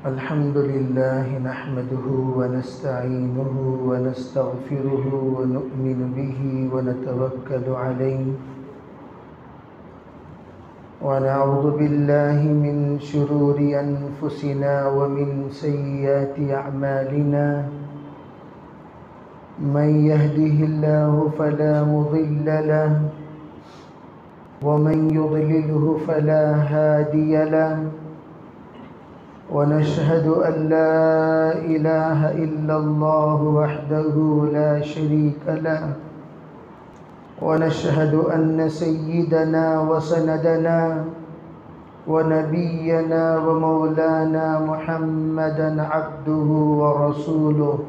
الحمد لله نحمده ونستعينه ونستغفره ونؤمن به ونتوكل عليه ونعوذ بالله من شرور أنفسنا ومن سيئات أعمالنا من يهده الله فلا مضل له ومن يضلله فلا هادي له ونشهد أن لا إله إلا الله وحده لا شريك له ونشهد أن سيدنا وسندنا ونبينا ومولانا محمدا عبده ورسوله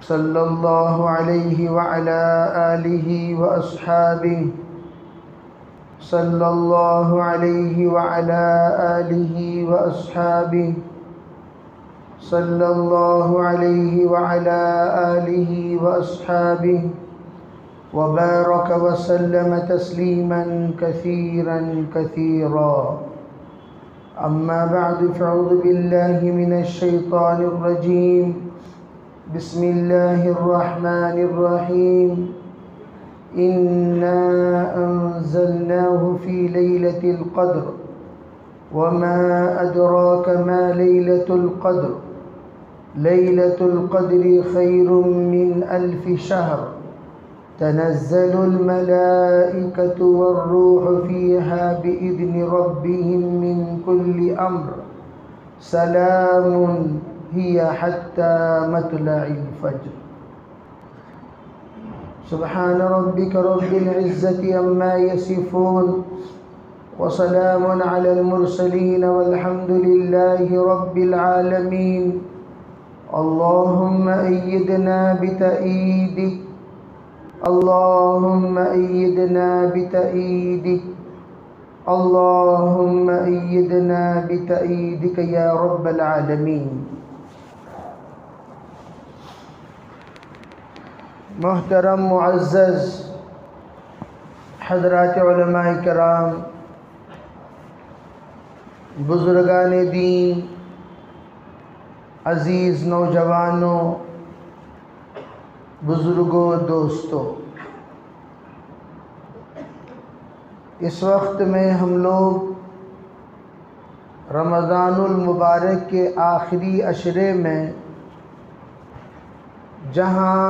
صلى الله عليه وعلى آله وأصحابه صلى الله عليه وعلى آله وأصحابه صلى الله عليه وعلى آله وأصحابه وبارك وسلم تسليما كثيرا كثيرا أما بعد فأعوذ بالله من الشيطان الرجيم بسم الله الرحمن الرحيم إنا أنزلناه في ليلة القدر وما أدراك ما ليلة القدر ليلة القدر خير من 1000 شهر تنزل الملائكة والروح فيها بإذن ربهم من كل أمر سلام هي حتى مطلع الفجر سبحان ربك رب العزة عما يصفون وسلام على المرسلين والحمد لله رب العالمين اللهم أيدنا بتأييدك اللهم أيدنا بتأييدك اللهم أيدنا بتأييدك يا رب العالمين. محترم معزز حضرات علماء کرام، بزرگان دین، عزیز نوجوانوں، بزرگوں، دوستوں، اس وقت میں ہم لوگ رمضان المبارک کے آخری عشرے میں جہاں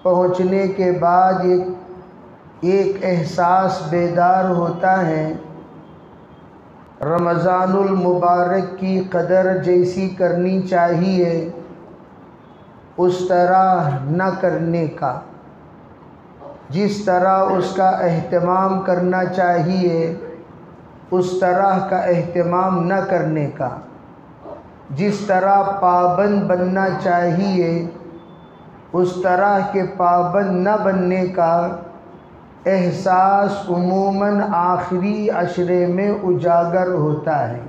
پہنچنے کے بعد ایک احساس بیدار ہوتا ہے، رمضان المبارک کی قدر جیسی کرنی چاہیے اس طرح نہ کرنے کا، جس طرح اس کا اہتمام کرنا چاہیے اس طرح کا اہتمام نہ کرنے کا، جس طرح پابند بننا چاہیے اس طرح کے پابند نہ بننے کا احساس عموماً آخری عشرے میں اجاگر ہوتا ہے۔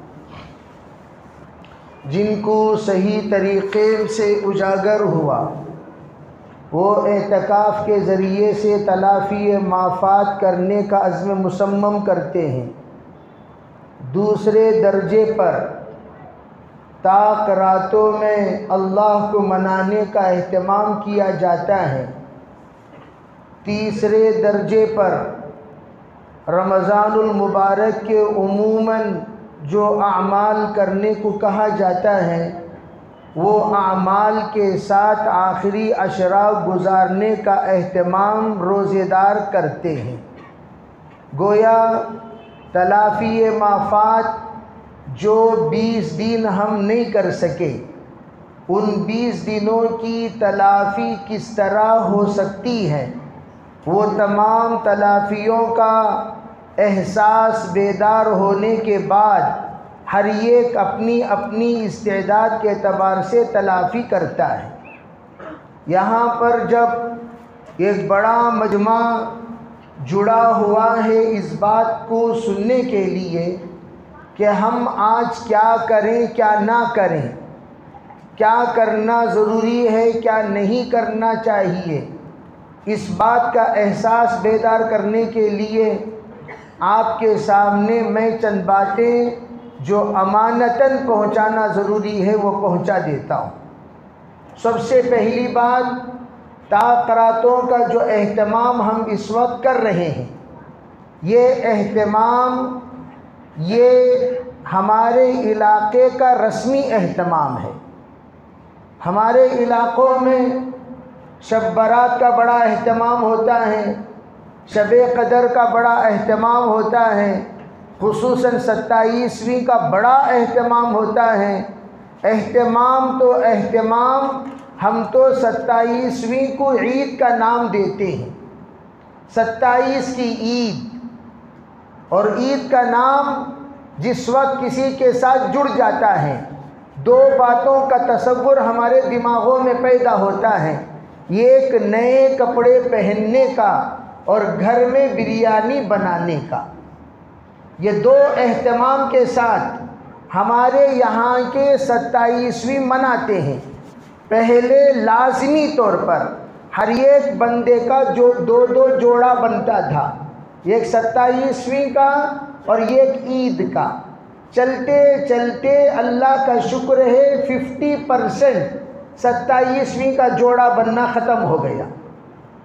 جن کو صحیح طریقے سے اجاگر ہوا وہ اعتکاف کے ذریعے سے تلافی مافات کرنے کا عزم مصمم کرتے ہیں۔ دوسرے درجے پر طاق راتوں میں اللہ کو منانے کا اہتمام کیا جاتا ہے۔ تیسرے درجے پر رمضان المبارک کے عموماً جو اعمال کرنے کو کہا جاتا ہے وہ اعمال کے ساتھ آخری عشرہ گزارنے کا اہتمام روزے دار کرتے ہیں۔ گویا تلافی مافات جو 20 دن ہم نہیں کر سکے، ان 20 دنوں کی تلافی کس طرح ہو سکتی ہے، وہ تمام تلافیوں کا احساس بیدار ہونے کے بعد ہر ایک اپنی اپنی استعداد کے اعتبار سے تلافی کرتا ہے۔ یہاں پر جب ایک بڑا مجمع جڑا ہوا ہے اس بات کو سننے کے لیے کہ ہم آج کیا کریں کیا نہ کریں، کیا کرنا ضروری ہے کیا نہیں کرنا چاہیے، اس بات کا احساس بیدار کرنے کے لیے آپ کے سامنے میں چند باتیں جو امانتاً پہنچانا ضروری ہے وہ پہنچا دیتا ہوں۔ سب سے پہلی بات، تقریروں کا جو اہتمام ہم اس وقت کر رہے ہیں، یہ اہتمام یہ ہمارے علاقے کا رسمی اہتمام ہے۔ ہمارے علاقوں میں شب برات کا بڑا اہتمام ہوتا ہے، شب قدر کا بڑا اہتمام ہوتا ہے، خصوصاً 27ویں کا بڑا اہتمام ہوتا ہے۔ اہتمام تو اہتمام، ہم تو 27ویں کو عید کا نام دیتے ہیں، 27 کی عید۔ اور عید کا نام جس وقت کسی کے ساتھ جڑ جاتا ہے، دو باتوں کا تصور ہمارے دماغوں میں پیدا ہوتا ہے، ایک نئے کپڑے پہننے کا اور گھر میں بریانی بنانے کا۔ یہ دو اہتمام کے ساتھ ہمارے یہاں کے 27ویں مناتے ہیں۔ پہلے لازمی طور پر ہر ایک بندے کا جو دو جوڑا بنتا تھا، ایک 27ویں کا اور ایک عید کا۔ چلتے چلتے اللہ کا شکر ہے 50% 27ویں کا جوڑا بننا ختم ہو گیا۔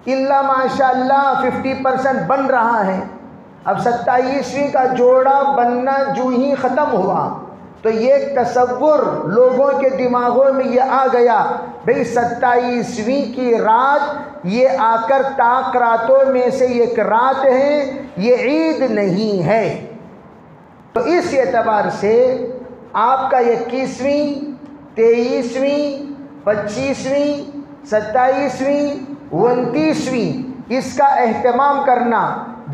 اللہ ماشاءاللہ 50% بن رہا ہے۔ اب 27ویں کا جوڑا بننا جو ہی ختم ہوا تو یہ تصور لوگوں کے دماغوں میں یہ آ گیا، بھئی 27ویں کی رات یہ آ کر طاق راتوں میں سے ایک رات ہے، یہ عید نہیں ہے۔ تو اس اعتبار سے آپ کا 21ویں، 23ویں، 25ویں، 27ویں، 29ویں اس کا اہتمام کرنا،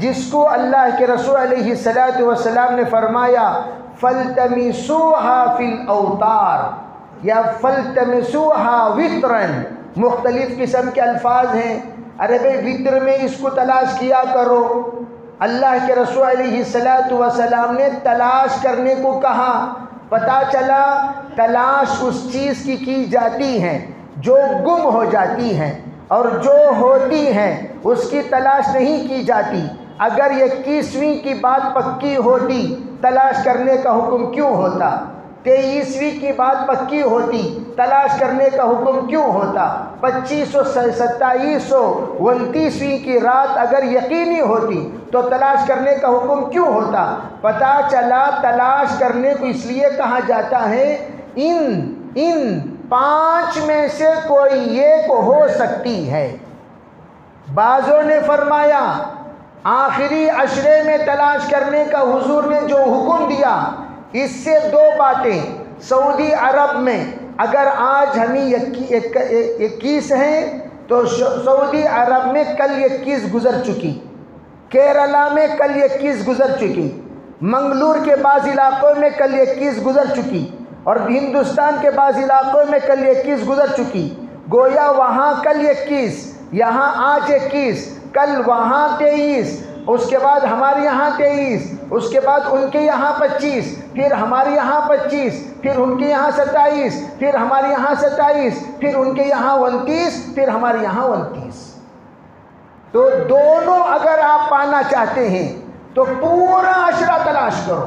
جس کو اللہ کے رسول علیہ السلام نے فرمایا فَالْتَمِسُوهَا فِي الْأَوْتَارِ یا فَالْتَمِسُوهَا وِتْرًا، مختلف قسم کے الفاظ ہیں۔ ارے بھئی وطر میں اس کو تلاش کیا کرو۔ اللہ کے رسول علیہ السلام نے تلاش کرنے کو کہا۔ پتہ چلا تلاش اس چیز کی جاتی ہے جو گم ہو جاتی ہے، اور جو ہوتی ہے اس کی تلاش نہیں کی جاتی۔ اگر 21ویں کی بات پکی ہوتی تلاش کرنے کا حکم کیوں ہوتا؟ 23ویں کی بات پکی ہوتی تلاش کرنے کا حکم کیوں ہوتا؟ 25 و 27 و 29ویں کی رات اگر یقینی ہوتی تو تلاش کرنے کا حکم کیوں ہوتا؟ پتہ چلا تلاش کرنے کو اس لیے کہا جاتا ہے ان 5 میں سے کوئی ایک ہو سکتی ہے۔ بعضوں نے فرمایا آخری عشرے میں تلاش کرنے کا حضور نے جو حکم دیا، اس سے 2 باتیں۔ سعودی عرب میں اگر آج ہمیں 21 ہیں تو سعودی عرب میں کل 21 گزر چکی، کیرلا میں کل 21 گزر چکی، منگلور کے بعض علاقوں میں کل 21 گزر چکی، اور ہندوستان کے بعض علاقوں میں کل 21 گزر چکی۔ گویا وہاں کل 21، یہاں آج 21، کل وہاں 23، اس کے بعد ہمارے یہاں 23، اس کے بعد ان کے یہاں 25، پھر ہمارے یہاں 25، پھر ان کے یہاں 27، پھر ہمارے یہاں 27، پھر ان کے یہاں 29، پھر ہمارے یہاں 29۔ تو دونوں اگر آپ پانا چاہتے ہیں تو پورا عشرہ تلاش کرو۔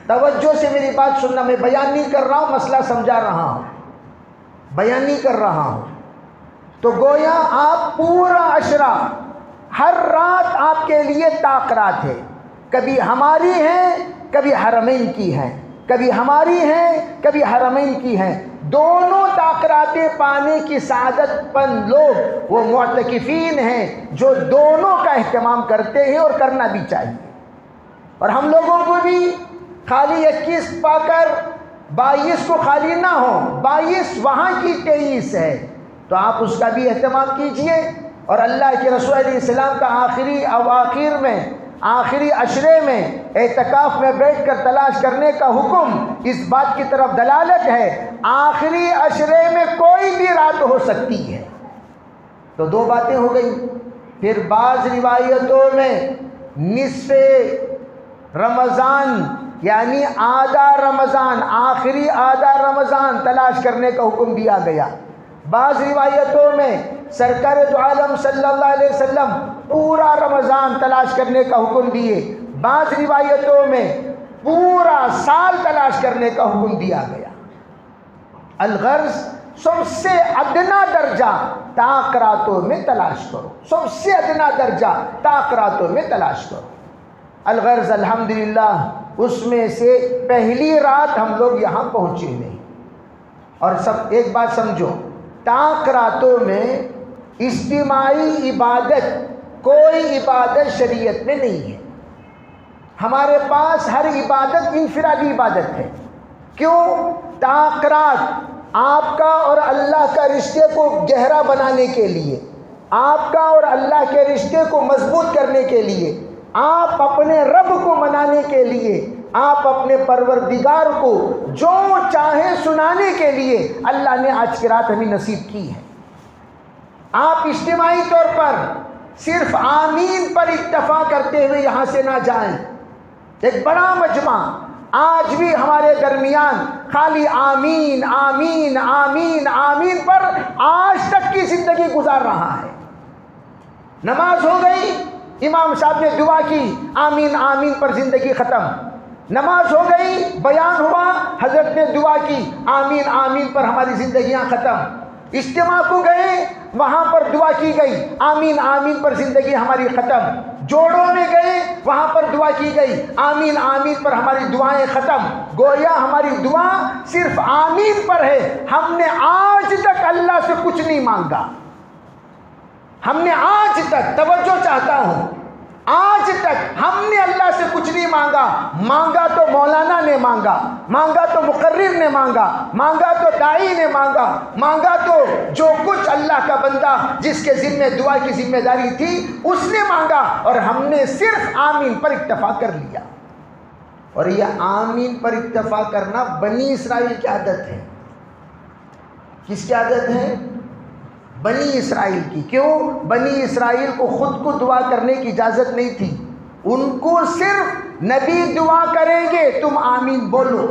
توجہ سے میری بات سننا، میں بیان نہیں کر رہا ہوں، مسئلہ سمجھا رہا ہوں، بیان نہیں کر رہا ہوں۔ تو گویا آپ پورا عشرہ، ہر رات آپ کے لیے طاقرات ہے، کبھی ہماری ہیں کبھی حرمین کی ہیں، کبھی ہماری ہیں کبھی حرمین کی ہیں۔ دونوں طاقراتیں پانے کی سعادت پند لوگ وہ معتکفین ہیں جو دونوں کا اہتمام کرتے ہیں، اور کرنا بھی چاہیے۔ اور ہم لوگوں کو بھی خالی 21 پا کر 22 کو خالی نہ ہو، 22 وہاں کی 23 ہے تو آپ اس کا بھی اہتمام کیجئے۔ اور اللہ کے رسول علیہ السلام کا آخری اواخر میں، آخری عشرے میں اعتکاف میں بیٹھ کر تلاش کرنے کا حکم اس بات کی طرف دلالت ہے آخری عشرے میں کوئی بھی رات ہو سکتی ہے۔ تو 2 باتیں ہو گئی۔ پھر بعض روایتوں میں نصف رمضان یعنی آدھا رمضان، آخری آدھا رمضان تلاش کرنے کا حکم دیا گیا۔ بعض روایتوں میں سرکار دو عالم صلی اللہ علیہ وسلم پورا رمضان تلاش کرنے کا حکم دیے، بعض روایتوں میں پورا سال تلاش کرنے کا حکم دیا گیا۔ الغرض سب سے ادنا درجہ تاخراتوں میں تلاش کرو، سب سے ادنا درجہ تاخراتوں میں تلاش کرو۔ الغرض الحمدللہ اس میں سے پہلی رات ہم لوگ یہاں پہنچے نہیں۔ اور سب ایک بات سمجھو، تاخراتوں میں اجتماعی عبادت کوئی عبادت شریعت میں نہیں ہے۔ ہمارے پاس ہر عبادت انفرادی عبادت ہے۔ کیوں؟ تاخرات آپ کا اور اللہ کا رشتے کو گہرا بنانے کے لیے، آپ کا اور اللہ کے رشتے کو مضبوط کرنے کے لیے، آپ اپنے رب کو منانے کے لیے، آپ اپنے پروردگار کو جو چاہے سنانے کے لیے اللہ نے آج کی رات ہمیں نصیب کی ہے۔ آپ اجتماعی طور پر صرف آمین پر اکتفا کرتے ہوئے یہاں سے نہ جائیں۔ ایک بڑا مجمع آج بھی ہمارے درمیان خالی آمین آمین آمین آمین پر آج تک کی زندگی گزار رہا ہے۔ نماز ہو گئی، امام صاحب نے دعا کی، آمین آمین پر زندگی ختم۔ نماز ہو گئی، بیان ہوا، حضرت نے دعا کی، آمین آمین پر ہماری زندگیاں ختم۔ اجتماع کو گئے، وہاں پر دعا کی گئی، آمین آمین پر زندگی ہماری ختم۔ جوڑوں میں گئے، وہاں پر دعا کی گئی، آمین آمین پر ہماری دعائیں ختم۔ گویا ہماری دعا صرف آمین پر ہے۔ ہم نے آج تک اللہ سے کچھ نہیں مانگا۔ ہم نے آج تک، توجہ چاہتا ہوں، آج تک ہم نے اللہ سے کچھ نہیں مانگا۔ مانگا تو مولانا نے مانگا، مانگا تو مقرر نے مانگا، مانگا تو داعی نے مانگا، مانگا تو جو کچھ اللہ کا بندہ جس کے ذمہ دعا کی ذمہ داری تھی اس نے مانگا، اور ہم نے صرف آمین پر اکتفا کر لیا۔ اور یہ آمین پر اکتفا کرنا بنی اسرائیل کی عادت ہے۔ کس کی عادت ہے؟ بنی اسرائیل کی۔ کیوں؟ بنی اسرائیل کو خود کو دعا کرنے کی اجازت نہیں تھی، ان کو صرف نبی دعا کریں گے تم آمین بولو،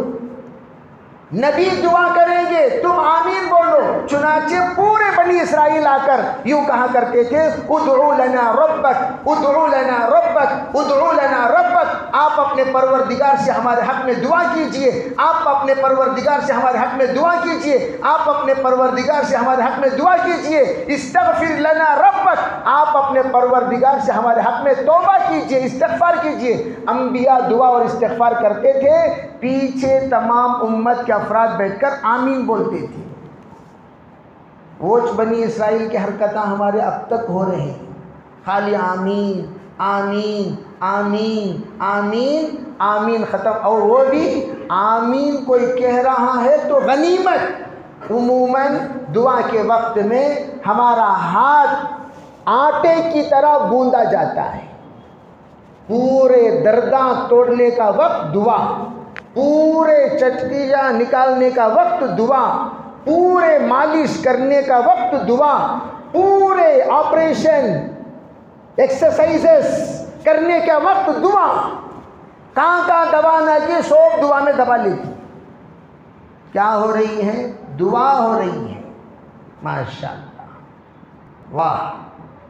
نبی دعا کریں گے تم آمین بولو۔ چنانچہ پورے بنی اسرائیل آ کر یوں کہا کرتے تھے، ادعو لنا ربک ادعو لنا ربک ادعو لنا ربک۔ آپ اپنے پروردگار سے ہمارے حق میں دعا کیجئے، آپ اپنے پروردگار سے ہمارے حق میں دعا کیجئے، آپ اپنے پروردگار سے ہمارے حق میں دعا کیجئے۔ استغفر لنا ربک، آپ اپنے پروردگار سے ہمارے حق میں توبہ کیجئے، استغفار کیجئے۔ انبیاء دعا اور استغفار کرتے تھے، پیچھے تمام امت کے افراد بیٹھ کر آمین بولتے تھے۔ وہ بنی اسرائیل کی حرکتیں ہمارے اب تک ہو رہی ہیں، خالی آمین آمین آمین آمین آمین ختم۔ اور وہ بھی آمین کوئی کہہ رہا ہے تو غنیمت۔ عموماً دعا کے وقت میں ہمارا ہاتھ آٹے کی طرح گوندا جاتا ہے۔ پورے درداں توڑنے کا وقت دعا، پورے چٹکیاں نکالنے کا وقت دعا، پورے مالش کرنے کا وقت دعا، پورے آپریشن ایکسرسائزز کرنے کا وقت دعا۔ کہاں دبا نہ کی، سوپ دعا میں دبا لیتی۔ کیا ہو رہی ہے؟ دعا ہو رہی ہے۔ ماشاءاللہ، واہ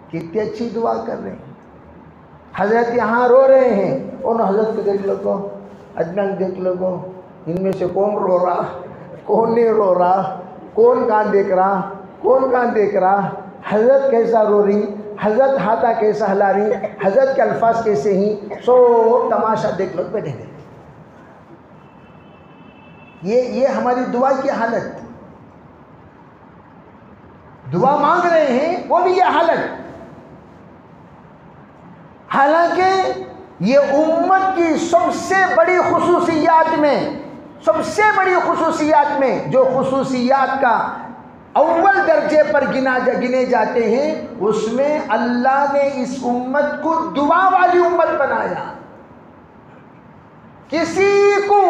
کتنی اچھی دعا کر رہے ہیں۔ حضرت یہاں رو رہے ہیں، ان حضرت کو دیکھ لو، اجنان دیکھ لو، ان میں سے کون رو رہا، کون نہیں رو رہا، کون کہاں دیکھ رہا، کون کہاں دیکھ رہا، حضرت کیسا رو رہی، حضرت ہاتھا کیسا ہلا رہی، حضرت کے الفاظ کیسے ہی، سو تماشا دیکھ لو بیٹھے گئے۔ یہ ہماری دعا کی حالت، دعا مانگ رہے ہیں وہ بھی یہ حالت۔ حالانکہ یہ امت کی سب سے بڑی خصوصیات میں، سب سے بڑی خصوصیات میں جو خصوصیات کا اول درجے پر گنے جاتے ہیں، اس میں اللہ نے اس امت کو دعا والی امت بنایا۔ کسی کو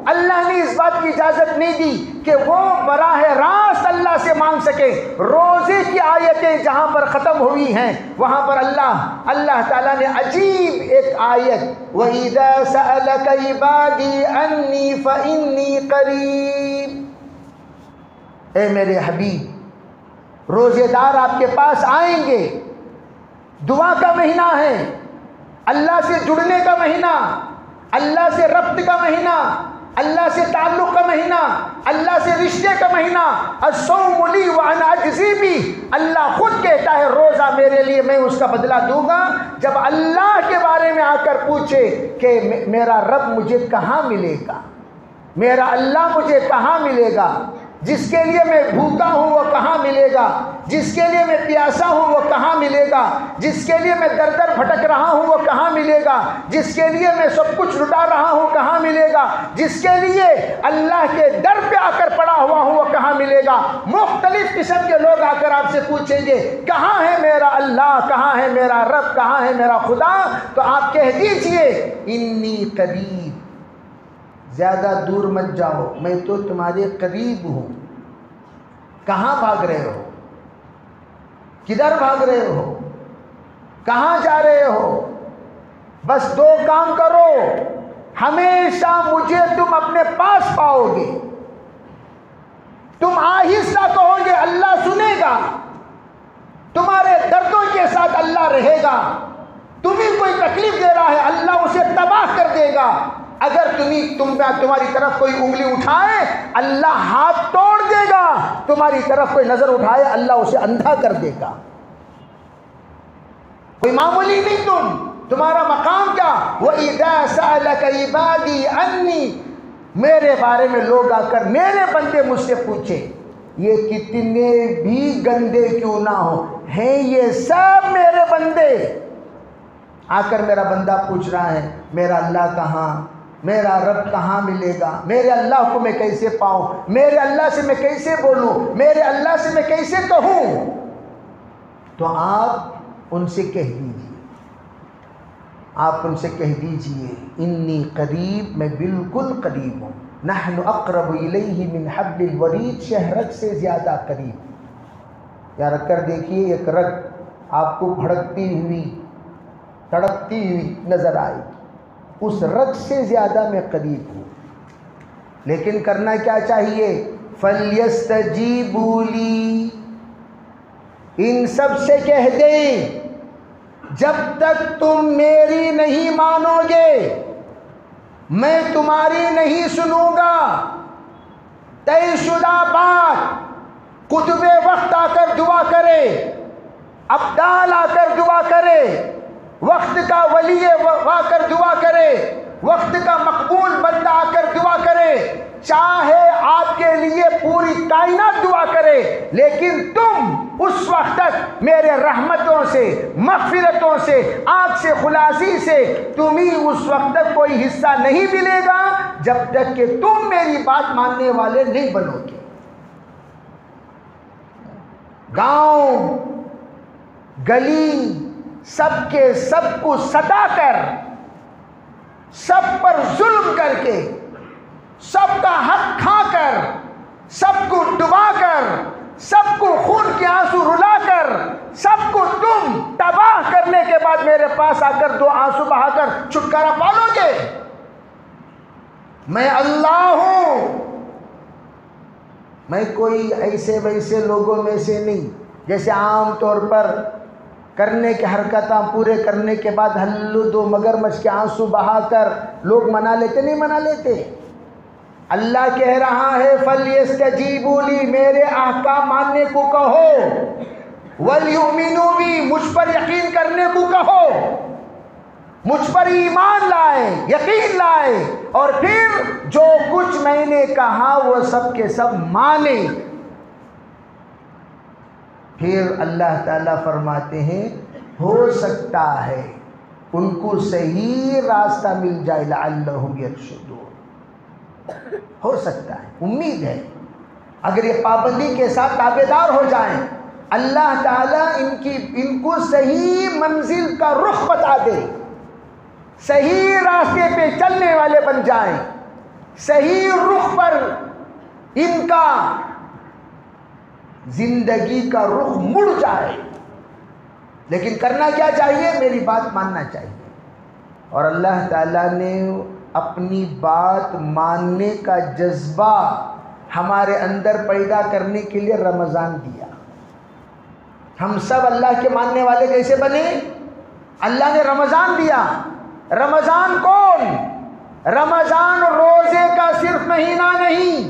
اللہ نے اس بات کی اجازت نہیں دی کہ وہ براہ راست اللہ سے مانگ سکے۔ روزے کی آیتیں جہاں پر ختم ہوئی ہیں وہاں پر اللہ تعالیٰ نے عجیب ایک آیت، وَإِذَا سَأَلَكَ عِبَادِي أَنِّي فَإِنِّي قَرِيبٌ، اے میرے حبیب روزے دار آپ کے پاس آئیں گے. دعا کا مہینہ ہے، اللہ سے جڑنے کا مہینہ، اللہ سے ربط کا مہینہ، اللہ سے تعلق کا مہینہ، اللہ سے رشتے کا مہینہ. الصوم لی وانا اجزی بی، اللہ خود کہتا ہے روزہ میرے لیے، میں اس کا بدلہ دوں گا. جب اللہ کے بارے میں آ کر پوچھے کہ میرا رب مجھے کہاں ملے گا، میرا اللہ مجھے کہاں ملے گا، جس کے لیے میں بھوکا ہوں وہ کہاں ملے گا، جس کے لیے میں پیاسا ہوں وہ کہاں ملے گا، جس کے لیے میں در در بھٹک رہا ہوں وہ کہاں ملے گا، جس کے لیے میں سب کچھ لٹا رہا ہوں کہاں ملے گا، جس کے لیے اللہ کے در پہ آ کر پڑا ہوا ہوں وہ کہاں ملے گا. مختلف قسم کے لوگ آ کر آپ سے پوچھیں گے کہاں ہے میرا اللہ، کہاں ہے میرا رب، کہاں ہے میرا خدا. تو آپ کہہ دیجئے انی قریب، زیادہ دور مت جاؤ، میں تو تمہارے قریب ہوں. کہاں بھاگ رہے ہو، کدھر بھاگ رہے ہو، کہاں جا رہے ہو؟ بس دو کام کرو، ہمیشہ مجھے تم اپنے پاس پاؤ گے. تم آہستہ کہو گے اللہ سنے گا، تمہارے دردوں کے ساتھ اللہ رہے گا. تمہیں کوئی تکلیف دے رہا ہے اللہ اسے تباہ کر دے گا. اگر تمہاری طرف کوئی انگلی اٹھائے اللہ ہاتھ توڑ دے گا، تمہاری طرف کوئی نظر اٹھائے اللہ اسے اندھا کر دے گا. کوئی معمولی نہیں تمہارا مقام کیا. وَإِذَا سَأَلَكَ عِبَادِي عَنِّي، میرے بارے میں لوگ آ کر میرے بندے مجھ سے پوچھے، یہ کتنے بھی گندے کیوں نہ ہو ہیں یہ سب میرے بندے. آ کر میرا بندہ پوچھ رہا ہے میرا اللہ کہاں، میرا رب کہاں ملے گا، میرے اللہ کو میں کیسے پاؤں، میرے اللہ سے میں کیسے بولوں، میرے اللہ سے میں کیسے کہوں. تو آپ ان سے کہہ دیجئے، آپ ان سے کہہ دیجئے انی قریب، میں بالکل قریب ہوں. نحن اقرب الیہ من حبل الورید، شہرک سے زیادہ قریب. یا رکھ کر دیکھیے ایک رگ آپ کو بھڑکتی ہوئی تڑپتی ہوئی نظر آئے، اس رگ سے زیادہ میں قریب ہوں. لیکن کرنا کیا چاہیے؟ فَلْيَسْتَجِيبُوا لِي، ان سب سے کہہ دیں جب تک تم میری نہیں مانو گے میں تمہاری نہیں سنوں گا. طے شدہ بات، قطب وقت آ کر دعا کرے، ابدال آ کر دعا کرے، وقت کا ولی آ کر دعا کرے، وقت کا مقبول بندہ آ کر دعا کرے، چاہے آپ کے لیے پوری کائنات دعا کرے، لیکن تم اس وقت تک میرے رحمتوں سے، مغفرتوں سے، آنکھ سے خلاصی سے تمہیں اس وقت تک کوئی حصہ نہیں ملے گا جب تک کہ تم میری بات ماننے والے نہیں بنو گے. گاؤں گلی سب کے سب کو ستا کر، سب پر ظلم کر کے، سب کا حق کھا کر، سب کو ڈبا کر، سب کو خون کے آنسو رلا کر، سب کو تم تباہ کرنے کے بعد میرے پاس آ کر دو آنسو بہا کر چھٹکارا پالو گے. میں اللہ ہوں، میں کوئی ایسے ویسے لوگوں میں سے نہیں جیسے عام طور پر کرنے کے حرکتاں پورے کرنے کے بعد ہلو دو مگرمچھ کے آنسو بہا کر لوگ منا لیتے، نہیں منا لیتے. اللہ کہہ رہا ہے فَلْيَسْتَجِيبُوا لِي، میرے احکام ماننے کو کہو، وَلْيُؤْمِنُوا بِي، مجھ پر یقین کرنے کو کہو، مجھ پر ایمان لائے، یقین لائے، اور پھر جو کچھ میں نے کہا وہ سب کے سب مانے. پھر اللہ تعالیٰ فرماتے ہیں ہو سکتا ہے ان کو صحیح راستہ مل جائے، لعلہم یرشدون، ہو سکتا ہے، امید ہے اگر یہ پابندی کے ساتھ تابعدار ہو جائیں اللہ تعالیٰ ان کو صحیح منزل کا رخ بتا دے، صحیح راستے پہ چلنے والے بن جائیں، صحیح رخ پر ان کا زندگی کا رخ مڑ جائے. لیکن کرنا کیا چاہیے؟ میری بات ماننا چاہیے. اور اللہ تعالیٰ نے اپنی بات ماننے کا جذبہ ہمارے اندر پیدا کرنے کے لیے رمضان دیا. ہم سب اللہ کے ماننے والے کیسے بنے؟ اللہ نے رمضان دیا. رمضان کون؟ رمضان روزے کا صرف مہینہ نہیں،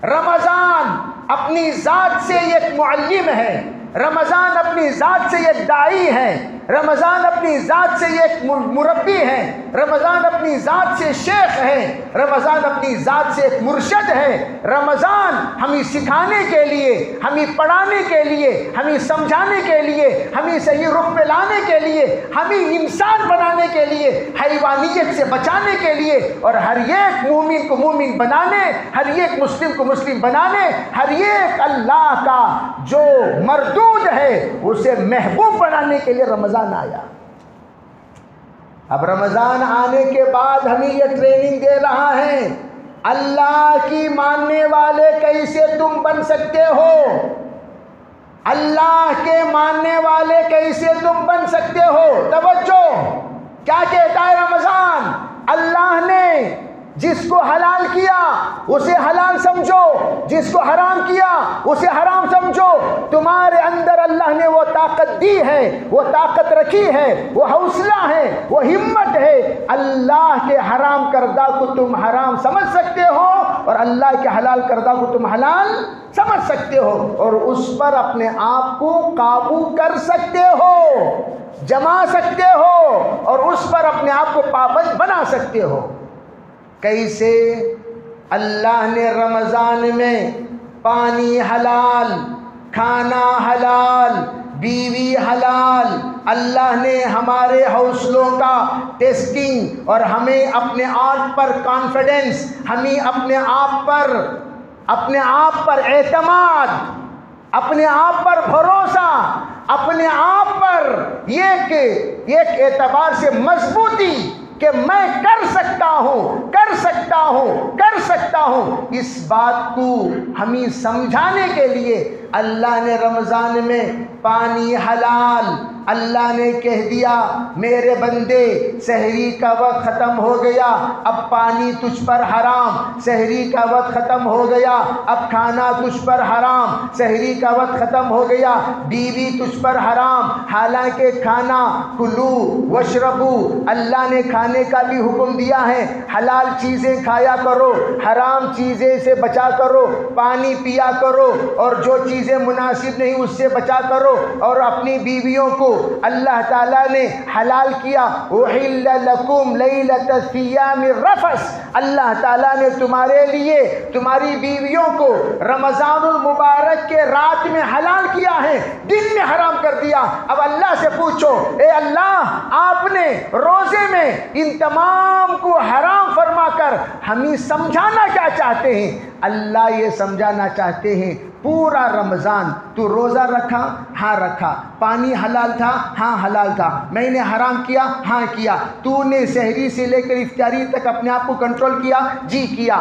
رمضان اپنی ذات سے ایک معلم ہے، رمضان اپنی ذات سے ایک داعی ہے، رمضان اپنی ذات سے ایک مربی ہے، رمضان اپنی ذات سے شیخ ہے، رمضان اپنی ذات سے ایک مرشد ہے. رمضان ہمیں سکھانے کے لیے، ہمیں پڑھانے کے لیے، ہمیں سمجھانے کے لیے، ہمیں صحیح رخ پہ لانے کے لیے، ہمیں انسان بنانے کے لیے، حیوانیت سے بچانے کے لیے، اور ہر ایک مومن کو مومن بنانے، ہر ایک مسلم کو مسلم بنانے، ہر ایک اللہ کا جو مردود ہے اسے محبوب بنانے کے لیے رمضان آیا. اب رمضان آنے کے بعد ہمیں یہ ٹریننگ دے رہا ہے، اللہ کی ماننے والے کیسے تم بن سکتے ہو، اللہ کے ماننے والے کیسے تم بن سکتے ہو. توجہ، کیا کہتا ہے رمضان؟ اللہ نے جس کو حلال کیا اسے حلال سمجھو، جس کو حرام کیا اسے حرام سمجھو. تمہارے اندر اللہ نے وہ طاقت دی ہے، وہ طاقت رکھی ہے، وہ حوصلہ ہے، وہ ہمت ہے. اللہ کے حرام کردہ کو تم حرام سمجھ سکتے ہو اور اللہ کے حلال کردہ کو تم حلال سمجھ سکتے ہو، اور اس پر اپنے آپ کو قابو کر سکتے ہو، جما سکتے ہو، اور اس پر اپنے آپ کو پابند بنا سکتے ہو. کیسے؟ اللہ نے رمضان میں پانی حلال، کھانا حلال، بیوی حلال. اللہ نے ہمارے حوصلوں کا ٹیسٹنگ اور ہمیں اپنے آپ پر کانفیڈنس، ہمیں اپنے آپ پر اعتماد، اپنے آپ پر بھروسہ، اپنے آپ پر ایک اعتبار سے مضبوطی کہ میں کر سکتا ہوں، کر سکتا ہوں، کر سکتا ہوں. اس بات کو ہمیں سمجھانے کے لیے اللہ نے رمضان میں پانی حلال. اللہ نے کہہ دیا میرے بندے سحری کا وقت ختم ہو گیا، اب پانی تجھ پر حرام. سحری کا وقت ختم ہو گیا، اب کھانا تجھ پر حرام. سحری کا وقت ختم ہو گیا، بیوی تجھ پر حرام. حالانکہ کھانا کلو وشربو، اللہ نے کھانے کا بھی حکم دیا ہے. حلال چیزیں کھایا کرو، حرام چیزیں سے بچا کرو. پانی پیا کرو، اور جو چیزیں مناسب نہیں اس سے بچا کرو. اور اپنی بیویوں کو اللہ تعالیٰ نے حلال کیا. احل لکم لیلۃ الصیام الرفث، اللہ تعالیٰ نے تمہارے لیے تمہاری بیویوں کو رمضان المبارک کے رات میں حلال کیا ہے، دن میں حرام کر دیا. اب اللہ سے پوچھو، اے اللہ، آپ نے روزے میں ان تمام کو حرام فرما کر ہمیں سمجھانا کیا چاہتے ہیں؟ اللہ یہ سمجھانا چاہتے ہیں پورا رمضان تو روزہ رکھا، ہاں رکھا. پانی حلال تھا، ہاں حلال تھا. میں نے حرام کیا، ہاں کیا. تو نے سحری سے لے کر افطاری تک اپنے آپ کو کنٹرول کیا، جی کیا.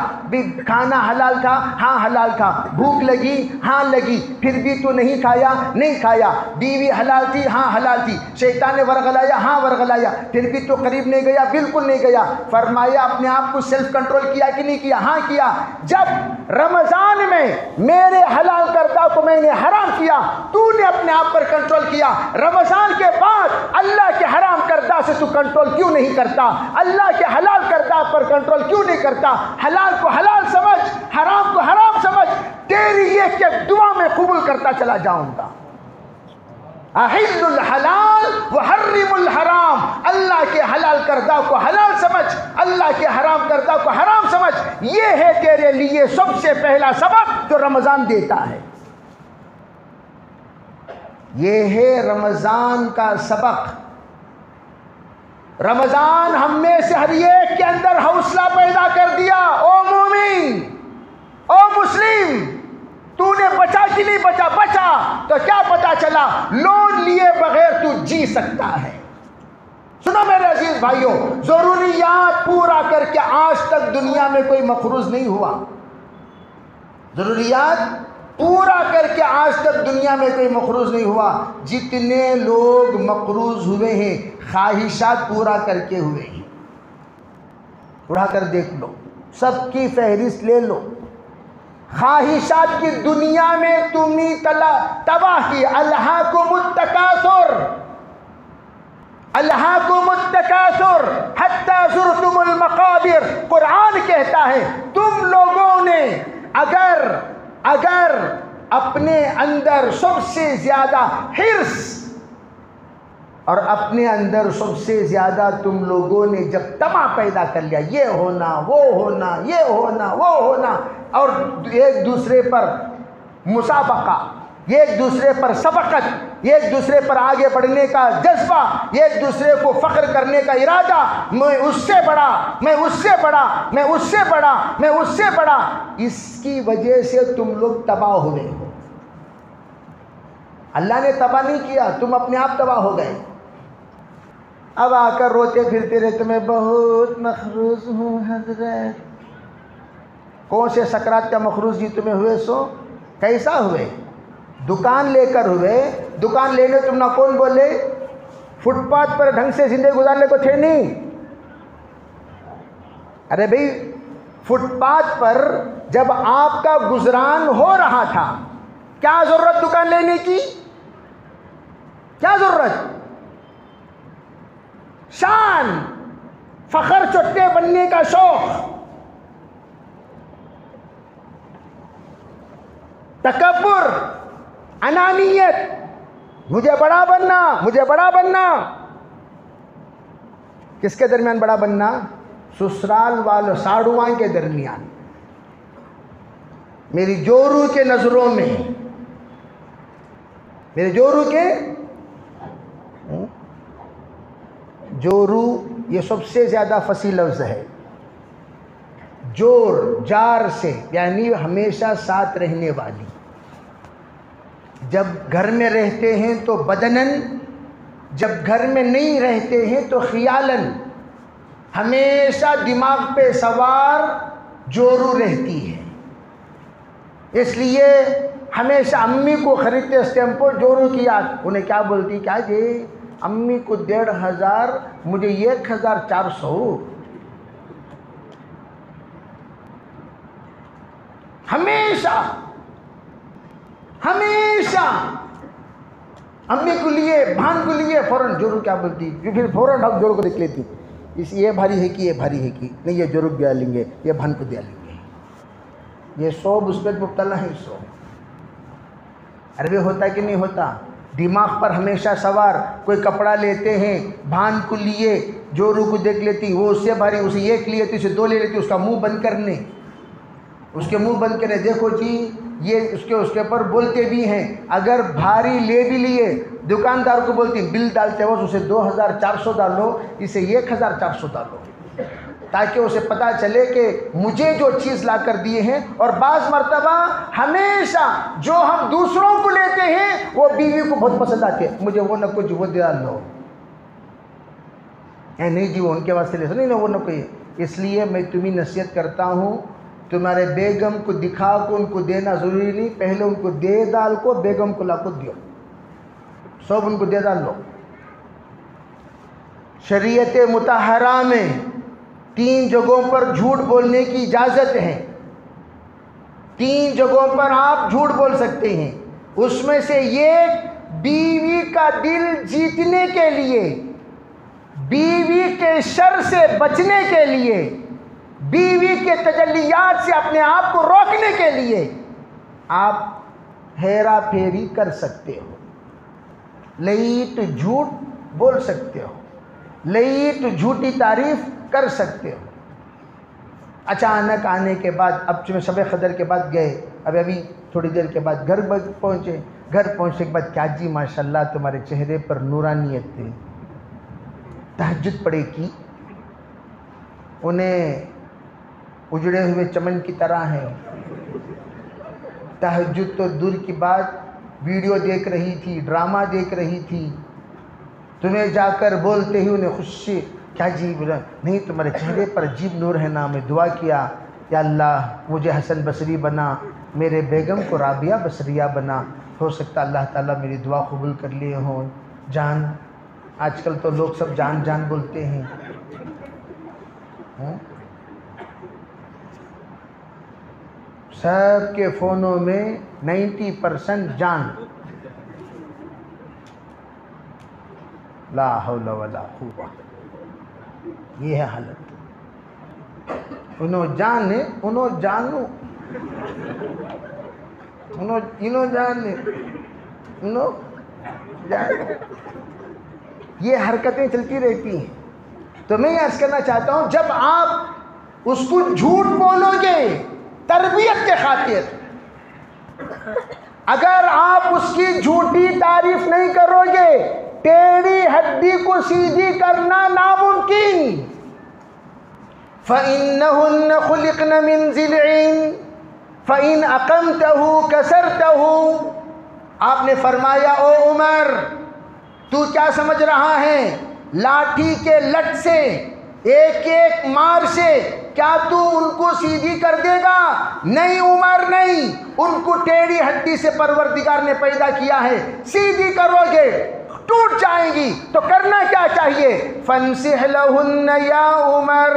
کھانا حلال تھا، ہاں حلال تھا. بھوک لگی، ہاں لگی، پھر بھی تو نہیں کھایا، نہیں کھایا. بیوی حلال تھی، ہاں حلال تھی. شیطان نے ورغلایا، ہاں ورغلایا، پھر بھی تو قریب نہیں گیا، بالکل نہیں گیا. فرمایا اپنے آپ کو سیلف کنٹرول کیا کہ نہیں کیا؟ ہاں کیا. جب رمضان میں میرے حلال کردہ کو میں نے حرام کیا، تو نے اپنے آپ پر کنٹرول کیا. رمضان کے بعد اللہ کے حرام کردہ سے تو کنٹرول کیوں نہیں کرتا؟ اللہ کے حلال کردہ پر کنٹرول کیوں نہیں کرتا؟ حلال کو حلال سمجھ، حرام کو حرام سمجھ. تیری یہ کہ دعا میں قبول کرتا چلا جاؤں گا. احل الحلال وحرم الحرام، اللہ کے حلال کردہ کو حلال سمجھ، اللہ کے حرام کردہ کو حرام سمجھ. یہ ہے تیرے لیے سب سے پہلا سبق جو رمضان دیتا ہے. یہ ہے رمضان کا سبق. رمضان ہم میں سے ہر ایک کے اندر حوصلہ پیدا کر دیا. او مومن، او مسلم، تو نے بچا کہ نہیں بچا؟ بچا. تو کیا پتا چلا؟ لون لیے بغیر تو جی سکتا ہے. سنو میرے عزیز بھائیوں، ضروریات پورا کر کے آج تک دنیا میں کوئی مقروض نہیں ہوا. ضروریات پورا کر کے آج تک دنیا میں کوئی مقروض نہیں ہوا. جتنے لوگ مقروض ہوئے ہیں خواہشات پورا کر کے ہوئے ہیں. اٹھا کر دیکھ لو، سب کی فہرست لے لو. خواہشات کی دنیا میں تمہیں تباہ کی. الہاکم التکاثر، الہاکم التکاثر حتی زرتم المقابر. قرآن کہتا ہے تم لوگوں نے اگر اپنے اندر سب سے زیادہ حرص اور اپنے اندر سب سے زیادہ تم لوگوں نے جب طمع پیدا کر لیا، یہ ہونا وہ ہونا یہ ہونا وہ ہونا، اور ایک دوسرے پر مسابقہ، ایک دوسرے پر سبقت، ایک دوسرے پر آگے بڑھنے کا جذبہ، ایک دوسرے کو فخر کرنے کا ارادہ، میں اس سے بڑا، میں اس سے بڑا، میں اس سے بڑا، میں اس سے بڑا، اس کی وجہ سے تم لوگ تباہ ہوئے ہو. اللہ نے تباہ نہیں کیا، تم اپنے آپ تباہ ہو گئے. اب آ کر روتے پھرتے رہتے میں بہت مخروض ہوں حضرت. کون سے سکرات کا مخروض جی تمہیں ہوئے؟ سو کیسا ہوئے؟ دکان لے کر ہوئے. دکان لینے تم نہ کون بولے؟ فٹ پاتھ پر ڈھنگ سے زندگی گزارنے کو تھے نہیں. ارے بھئی فٹ پاتھ پر جب آپ کا گزران ہو رہا تھا، کیا ضرورت دکان لینے کی؟ کیا ضرورت؟ شان، فخر، چٹے بننے کا شوق، تکبر، انانیت، مجھے بڑا بننا، مجھے بڑا بننا. کس کے درمیان بڑا بننا؟ سسرال والوں ساڑھواں کے درمیان. میری جورو کے نظروں میں، میرے جورو کے، جورو یہ سب سے زیادہ فصیح لفظ ہے. جور، جار سے یعنی ہمیشہ ساتھ رہنے والی. جب گھر میں رہتے ہیں تو بدنن، جب گھر میں نہیں رہتے ہیں تو خیالن. ہمیشہ دماغ پہ سوار جورو رہتی ہے. اس لیے ہمیشہ امی کو خریدتے اس ٹائم پر جورو کی یاد. انہیں کیا بولتی؟ کیا جی امی کو 1500، مجھے 1400. ہمیشہ ہمیشہ امی کو لیے، بہن کو لیے فوراً جورو کیا بولتی، پھر فوراً ہم جورو کو دیکھ لیتی، اس یہ بھاری ہے کہ یہ بھاری ہے کہ نہیں، یہ جورو دیا لیں گے، یہ بہن کو دیا لیں گے. یہ سوب اس پہ مبتلا ہے. سو عربی ہوتا کہ نہیں ہوتا؟ دماغ پر ہمیشہ سوار. کوئی کپڑا لیتے ہیں، بھان کو لیے، جورو کو دیکھ لیتی، وہ اس سے بھاری، اسے ایک لیے تو اسے 2 لے لیتی. اس کا منہ بند کرنے، اس کے منہ بند کرنے، دیکھو جی یہ اس کے اوپر بولتے بھی ہیں. اگر بھاری لے بھی لیے، دکاندار کو بولتی بل ڈالتے وقت اسے 2400 ڈالو، اسے 1400 ڈالو، تاکہ اسے پتہ چلے کہ مجھے جو چیز لا کر دیے ہیں. اور بعض مرتبہ ہمیشہ جو ہم دوسروں کو لیتے ہیں وہ بیوی کو بہت پسند آتے ہیں. مجھے وہ نہ کچھ وہ دے لو، نہیں جی وہ ان کے واسطے لے، نہیں وہ نہ کوئی. اس لیے میں تمہیں نصیحت کرتا ہوں، تمہارے بیگم کو دکھا کو ان کو دینا ضروری نہیں. پہلے ان کو دے ڈال کو، بیگم کو لا کو دیو، سب ان کو دے ڈال لو. شریعت مطہرہ میں 3 جگہوں پر جھوٹ بولنے کی اجازت ہے. 3 جگہوں پر آپ جھوٹ بول سکتے ہیں. اس میں سے ایک بیوی کا دل جیتنے کے لیے، بیوی کے شر سے بچنے کے لیے، بیوی کے تجلیات سے اپنے آپ کو روکنے کے لیے آپ ہیرا پھیری کر سکتے ہو. لئیٹ جھوٹ بول سکتے ہو، لئیٹ جھوٹی تعریف کر سکتے ہو. اچانک آنے کے بعد، اب چونکہ شب قدر کے بعد گئے، ابھی تھوڑی دیر کے بعد گھر پہنچے. گھر پہنچنے کے بعد کیا جی ماشاءاللہ تمہارے چہرے پر نورانیت تھی، تہجد پڑے کی، انہیں اجڑے ہوئے چمن کی طرح ہے. تہجد تو دور کی بات، ویڈیو دیکھ رہی تھی، ڈرامہ دیکھ رہی تھی. تمہیں جا کر بولتے ہی انہیں خوشی، کیا جی بولا نہیں تمہارے چہرے پر عجیب نور ہے نا. میں دعا کیا یا اللہ مجھے حسن بصری بنا، میرے بیگم کو رابعہ بصریہ بنا. ہو سکتا اللہ تعالیٰ میری دعا قبول کر لیے ہوں. جان، آج کل تو لوگ سب جان جان بولتے ہیں. سب کے فونوں میں 90% جان. لا حول ولا قوہ. یہ ہے حالت. انہوں جانے انہوں جانو انہوں جانے انہوں جانے. یہ حرکتیں چلتی رہتی ہیں. تو میں یہ عرض کرنا چاہتا ہوں، جب آپ اس کو جھوٹ بولو گے تربیت کے خاطر، اگر آپ اس کی جھوٹی تعریف نہیں کرو گے، ٹیڑھی ہڈی کو سیدھی کرنا ناممکن. فَإِنَّهُنَّ خُلِقْنَ مِنْ ضِلْعٍ فَإِنْ أَقَمْتَهُ كَسَرْتَهُ. آپ نے فرمایا او عمر، تو کیا سمجھ رہا ہے لاٹھی کے لٹ سے، ایک ایک مار سے کیا تو ان کو سیدھی کر دے گا؟ نہیں عمر نہیں، ان کو ٹیڑھی ہڈی سے پروردگار نے پیدا کیا ہے. سیدھی کرو گے ٹوٹ جائیں گی. تو کرنا کیا چاہیے؟ فَانْصِحْ لَهُنَّ يَا عُمَرْ.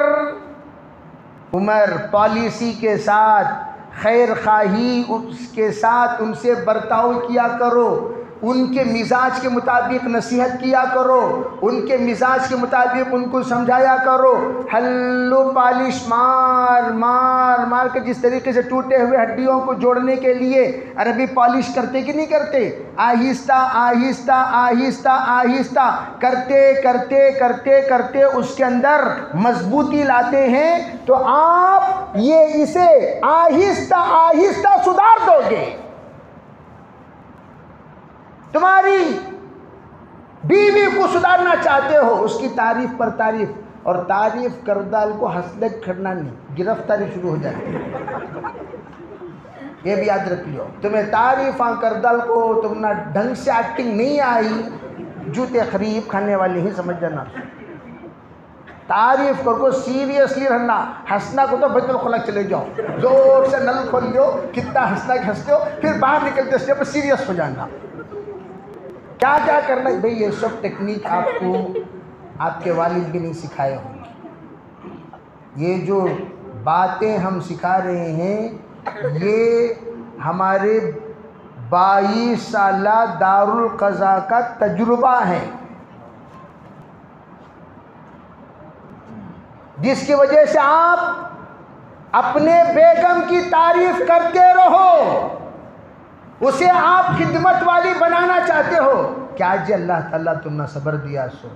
عمر پالیسی کے ساتھ، خیر خواہی اس کے ساتھ ان سے برتاؤ کیا کرو، ان کے مزاج کے مطابق نصیحت کیا کرو، ان کے مزاج کے مطابق ان کو سمجھایا کرو. ہلو پالش مار مار مار کے جس طریقے سے ٹوٹے ہوئے ہڈیوں کو جوڑنے کے لیے عربی پالش کرتے کہ نہیں کرتے؟ آہستہ آہستہ آہستہ آہستہ کرتے کرتے کرتے کرتے اس کے اندر مضبوطی لاتے ہیں. تو آپ یہ اسے آہستہ آہستہ سدھار دو گے. تمہاری بیوی کو سدھارنا چاہتے ہو، اس کی تعریف پر تعریف، اور تعریف کردال کو ہنسلک کھڑنا نہیں، گرفتاری شروع ہو جاتی ہے. یہ بھی یاد رکھ لو. تمہیں تعریف کردال کو تم نہ ڈھنگ سے ایکٹنگ نہیں آئی، جوتے خریب کھانے والے ہی سمجھ جانا. تعریف کر کو سیریسلی رہنا. ہنسنا کو تو بیت الخلا چلے جاؤ، زور سے نل کھول لو، کتنا ہنسنا کہ ہنستے ہو، پھر باہر نکلتے اسٹیپ پر سیریس ہو جانا. کیا کیا کرنا ہے بھئی؟ یہ سب ٹیکنیک آپ کو آپ کے والد بھی نہیں سکھائے ہوں گے. یہ جو باتیں ہم سکھا رہے ہیں یہ ہمارے 22 سالہ دارالقضا کا تجربہ ہے، جس کی وجہ سے آپ اپنے بیگم کی تعریف کرتے رہو، اسے آپ خدمت والی بنانا چاہتے ہو. کیا جی اللہ تعالیٰ تم نے صبر دیا سو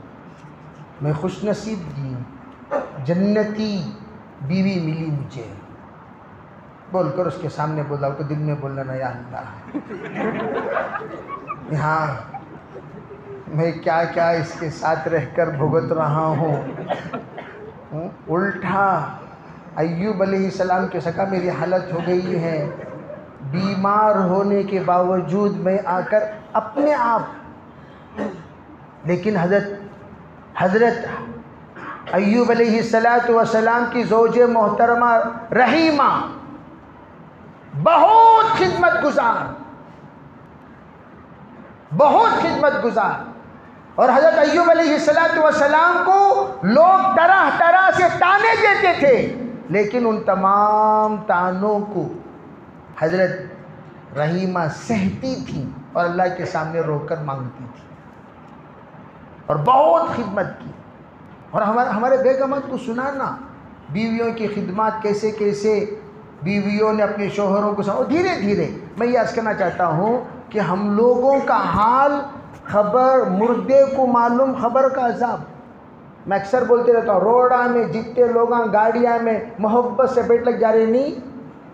میں خوش نصیب دی، جنتی بیوی ملی مجھے. بول کر اس کے سامنے بولا تو دل میں بولنا نا یا اللہ، ہاں میں کیا کیا اس کے ساتھ رہ کر بھگت رہا ہوں. الٹا ایوب علیہ السلام کے سکا میری حالت ہو گئی ہے. بیمار ہونے کے باوجود میں آ کر اپنے آپ، لیکن حضرت ایوب علیہ السلام کی زوج محترمہ رحیمہ بہت خدمت گزار، اور حضرت ایوب علیہ السلام کو لوگ طرح طرح سے تانے دیتے تھے، لیکن ان تمام تانوں کو حضرت رحیمہ سہتی تھی اور اللہ کے سامنے رو کر مانگتی تھی اور بہت خدمت کی. اور ہمارے بیگمات کو سنانا بیویوں کی خدمات کیسے کیسے بیویوں نے اپنے شوہروں کو سنا. دھیرے دھیرے میں یہ عرض کرنا چاہتا ہوں کہ ہم لوگوں کا حال خبر مردے کو معلوم، خبر کا عذاب. میں اکثر بولتے رہتا ہوں، روڈا میں جتنے لوگ گاڑیاں میں محبت سے بیٹھ لگ جا رہے نہیں،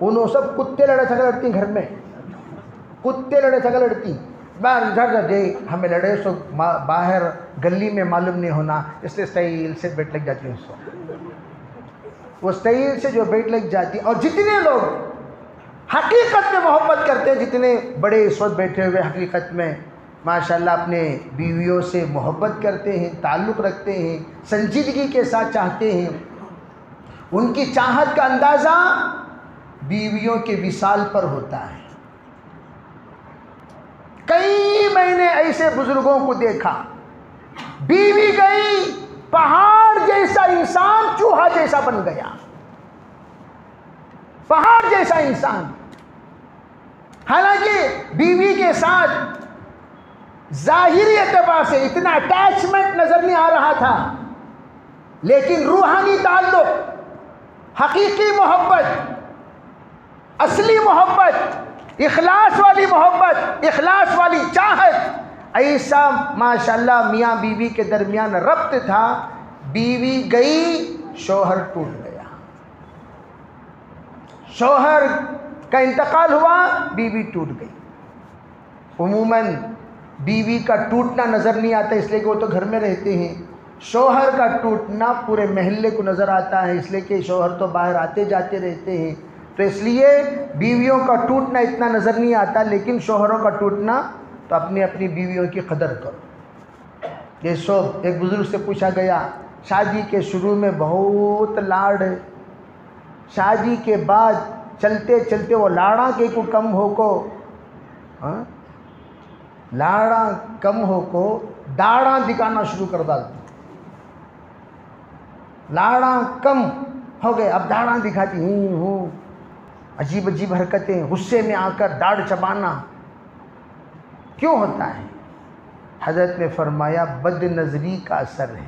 انہوں سب کتے لڑے جھگڑ لڑتی. گھر میں کتے لڑے جھگڑ لڑتی، باہر جھگڑ دے ہمیں لڑے سو باہر گلی میں معلوم نہیں ہونا، اس لیے اسٹائل سے بیٹھ لگ جاتی ہیں. سو وہ اسٹائل سے جو بیٹھ لگ جاتی. اور جتنے لوگ حقیقت میں محبت کرتے ہیں، جتنے بڑے اس وقت بیٹھے ہوئے حقیقت میں ماشاءاللہ اپنے بیویوں سے محبت کرتے ہیں، تعلق رکھتے ہیں، سنجیدگی کے ساتھ چاہتے ہیں، ان کی چاہت کا اندازہ بیویوں کے وصال پر ہوتا ہے. کئی میں نے ایسے بزرگوں کو دیکھا، بیوی گئی پہاڑ جیسا انسان چوہا جیسا بن گیا. پہاڑ جیسا انسان حالانکہ بیوی کے ساتھ ظاہری اعتبار سے اتنا اٹیچمنٹ نظر نہیں آ رہا تھا، لیکن روحانی تعلق، حقیقی محبت، اصلی محبت، اخلاص والی محبت، اخلاص والی چاہت، ایسا ماشاءاللہ میاں بیوی کے درمیان ربط تھا. بیوی گئی، شوہر ٹوٹ گیا. شوہر کا انتقال ہوا، بیوی ٹوٹ گئی. عموماً بیوی کا ٹوٹنا نظر نہیں آتا اس لیے کہ وہ تو گھر میں رہتے ہیں. شوہر کا ٹوٹنا پورے محلے کو نظر آتا ہے اس لیے کہ شوہر تو باہر آتے جاتے رہتے ہیں. تو اس لیے بیویوں کا ٹوٹنا اتنا نظر نہیں آتا، لیکن شوہروں کا ٹوٹنا تو اپنی اپنی بیویوں کی قدر کرو. یہ سب ایک بزرگ سے پوچھا گیا، شادی کے شروع میں بہت لاڑ ہے، شادی کے بعد چلتے چلتے وہ لاڑا کے کو کم ہو کو لاڑا کم ہو کو داڑا دکھانا شروع کر ڈالتی. لاڑا کم ہو گئے، اب داڑا دکھاتی ہوں عجیب عجیب حرکتیں، غصے میں آ کر داڑھ چبانا. کیوں ہوتا ہے؟ حضرت نے فرمایا بد نظری کا اثر ہے.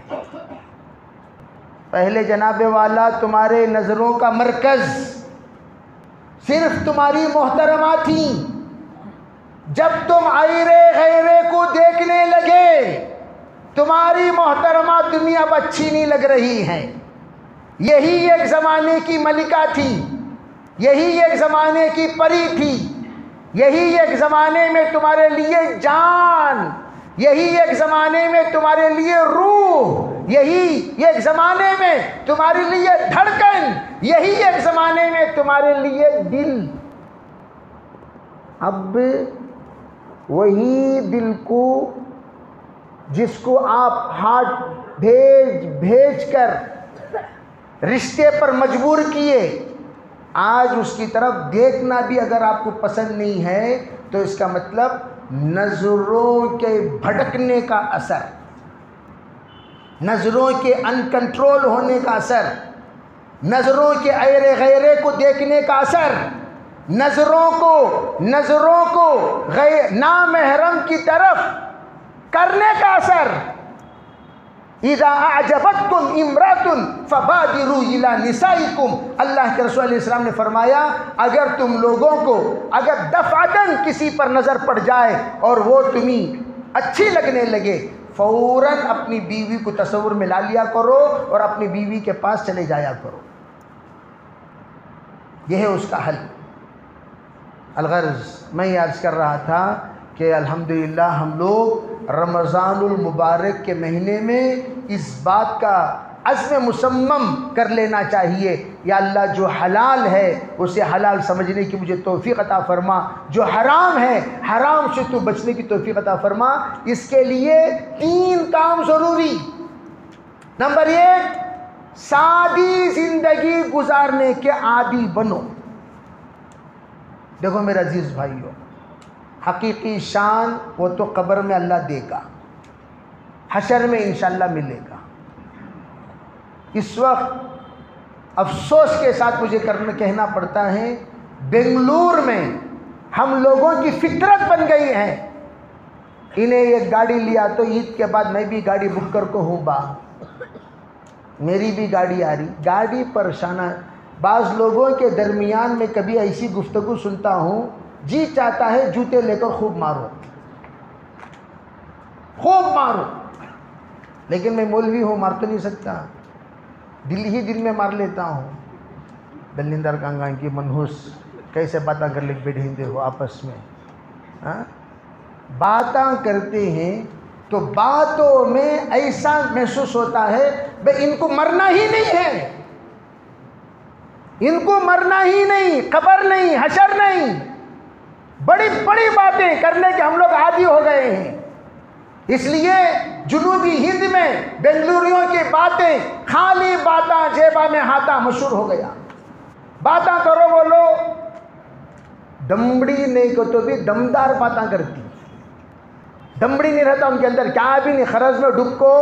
پہلے جناب والا تمہارے نظروں کا مرکز صرف تمہاری محترمہ تھیں. جب تم عیرے غیرے کو دیکھنے لگے، تمہاری محترمہ تمہیں اب اچھی نہیں لگ رہی ہے. یہی ایک زمانے کی ملکہ تھی، یہی ایک زمانے کی پری تھی، یہی ایک زمانے میں تمہارے لیے جان، یہی ایک زمانے میں تمہارے لیے روح، یہی ایک زمانے میں تمہارے لیے دھڑکن، یہی ایک زمانے میں تمہارے لیے دل. اب وہی دل کو جس کو آپ ہاتھ بھیج کر رشتے پر مجبور کیے، آج اس کی طرف دیکھنا بھی اگر آپ کو پسند نہیں ہے تو اس کا مطلب نظروں کے بھٹکنے کا اثر، نظروں کے ان کنٹرول ہونے کا اثر، نظروں کے ایرے غیرے کو دیکھنے کا اثر، نظروں کو نامحرم کی طرف کرنے کا اثر. اذا اعجبتکم امرأۃ فبادروا الی نسائکم. اللہ کے رسول علیہ السلام نے فرمایا اگر تم لوگوں کو اگر دفعتاً کسی پر نظر پڑ جائے اور وہ تمہیں اچھی لگنے لگے، فوراً اپنی بیوی کو تصور میں لا لیا کرو اور اپنی بیوی کے پاس چلے جایا کرو. یہ ہے اس کا حل. الغرض میں یہ عرض کر رہا تھا کہ الحمدللہ ہم لوگ رمضان المبارک کے مہینے میں اس بات کا عزم مصمم کر لینا چاہیے، یا اللہ جو حلال ہے اسے حلال سمجھنے کی مجھے توفیق عطا فرما، جو حرام ہے حرام سے تو بچنے کی توفیق عطا فرما. اس کے لیے 3 کام ضروری. نمبر 1، سادی زندگی گزارنے کے عادی بنو. دیکھو میرے عزیز بھائیو، حقیقی شان وہ تو قبر میں اللہ دے گا، حشر میں انشاءاللہ ملے گا. اس وقت افسوس کے ساتھ مجھے کہنا پڑتا ہے، بنگلور میں ہم لوگوں کی فطرت بن گئی ہے، انہیں ایک گاڑی لیا تو عید کے بعد میں بھی گاڑی بک کر کو ہوں با، میری بھی گاڑی آ رہی، گاڑی پریشانہ. بعض لوگوں کے درمیان میں کبھی ایسی گفتگو سنتا ہوں، جی چاہتا ہے جوتے لے کر خوب مارو، لیکن میں مولوی ہوں، مار تو نہیں سکتا، دل ہی دل میں مار لیتا ہوں. دلندر کانگاں کی منحوس کیسے باتاں کر لے بیٹھے ہو آپس میں، باتاں کرتے ہیں تو باتوں میں ایسا محسوس ہوتا ہے بھئی ان کو مرنا ہی نہیں ہے، ان کو مرنا ہی نہیں، قبر نہیں، حشر نہیں. بڑی بڑی باتیں کرنے کے ہم لوگ عادی ہو گئے ہیں. اس لیے جنوبی ہند میں بنگلوریوں کی باتیں خالی باتاں جیبا میں ہاتھا مشہور ہو گیا. باتاں کرو بولو، دمڑی نہیں کو تو بھی دمدار باتاں کرتی، دمڑی نہیں رہتا ان کے اندر، کیا بھی نہیں، خرز میں ڈب کو،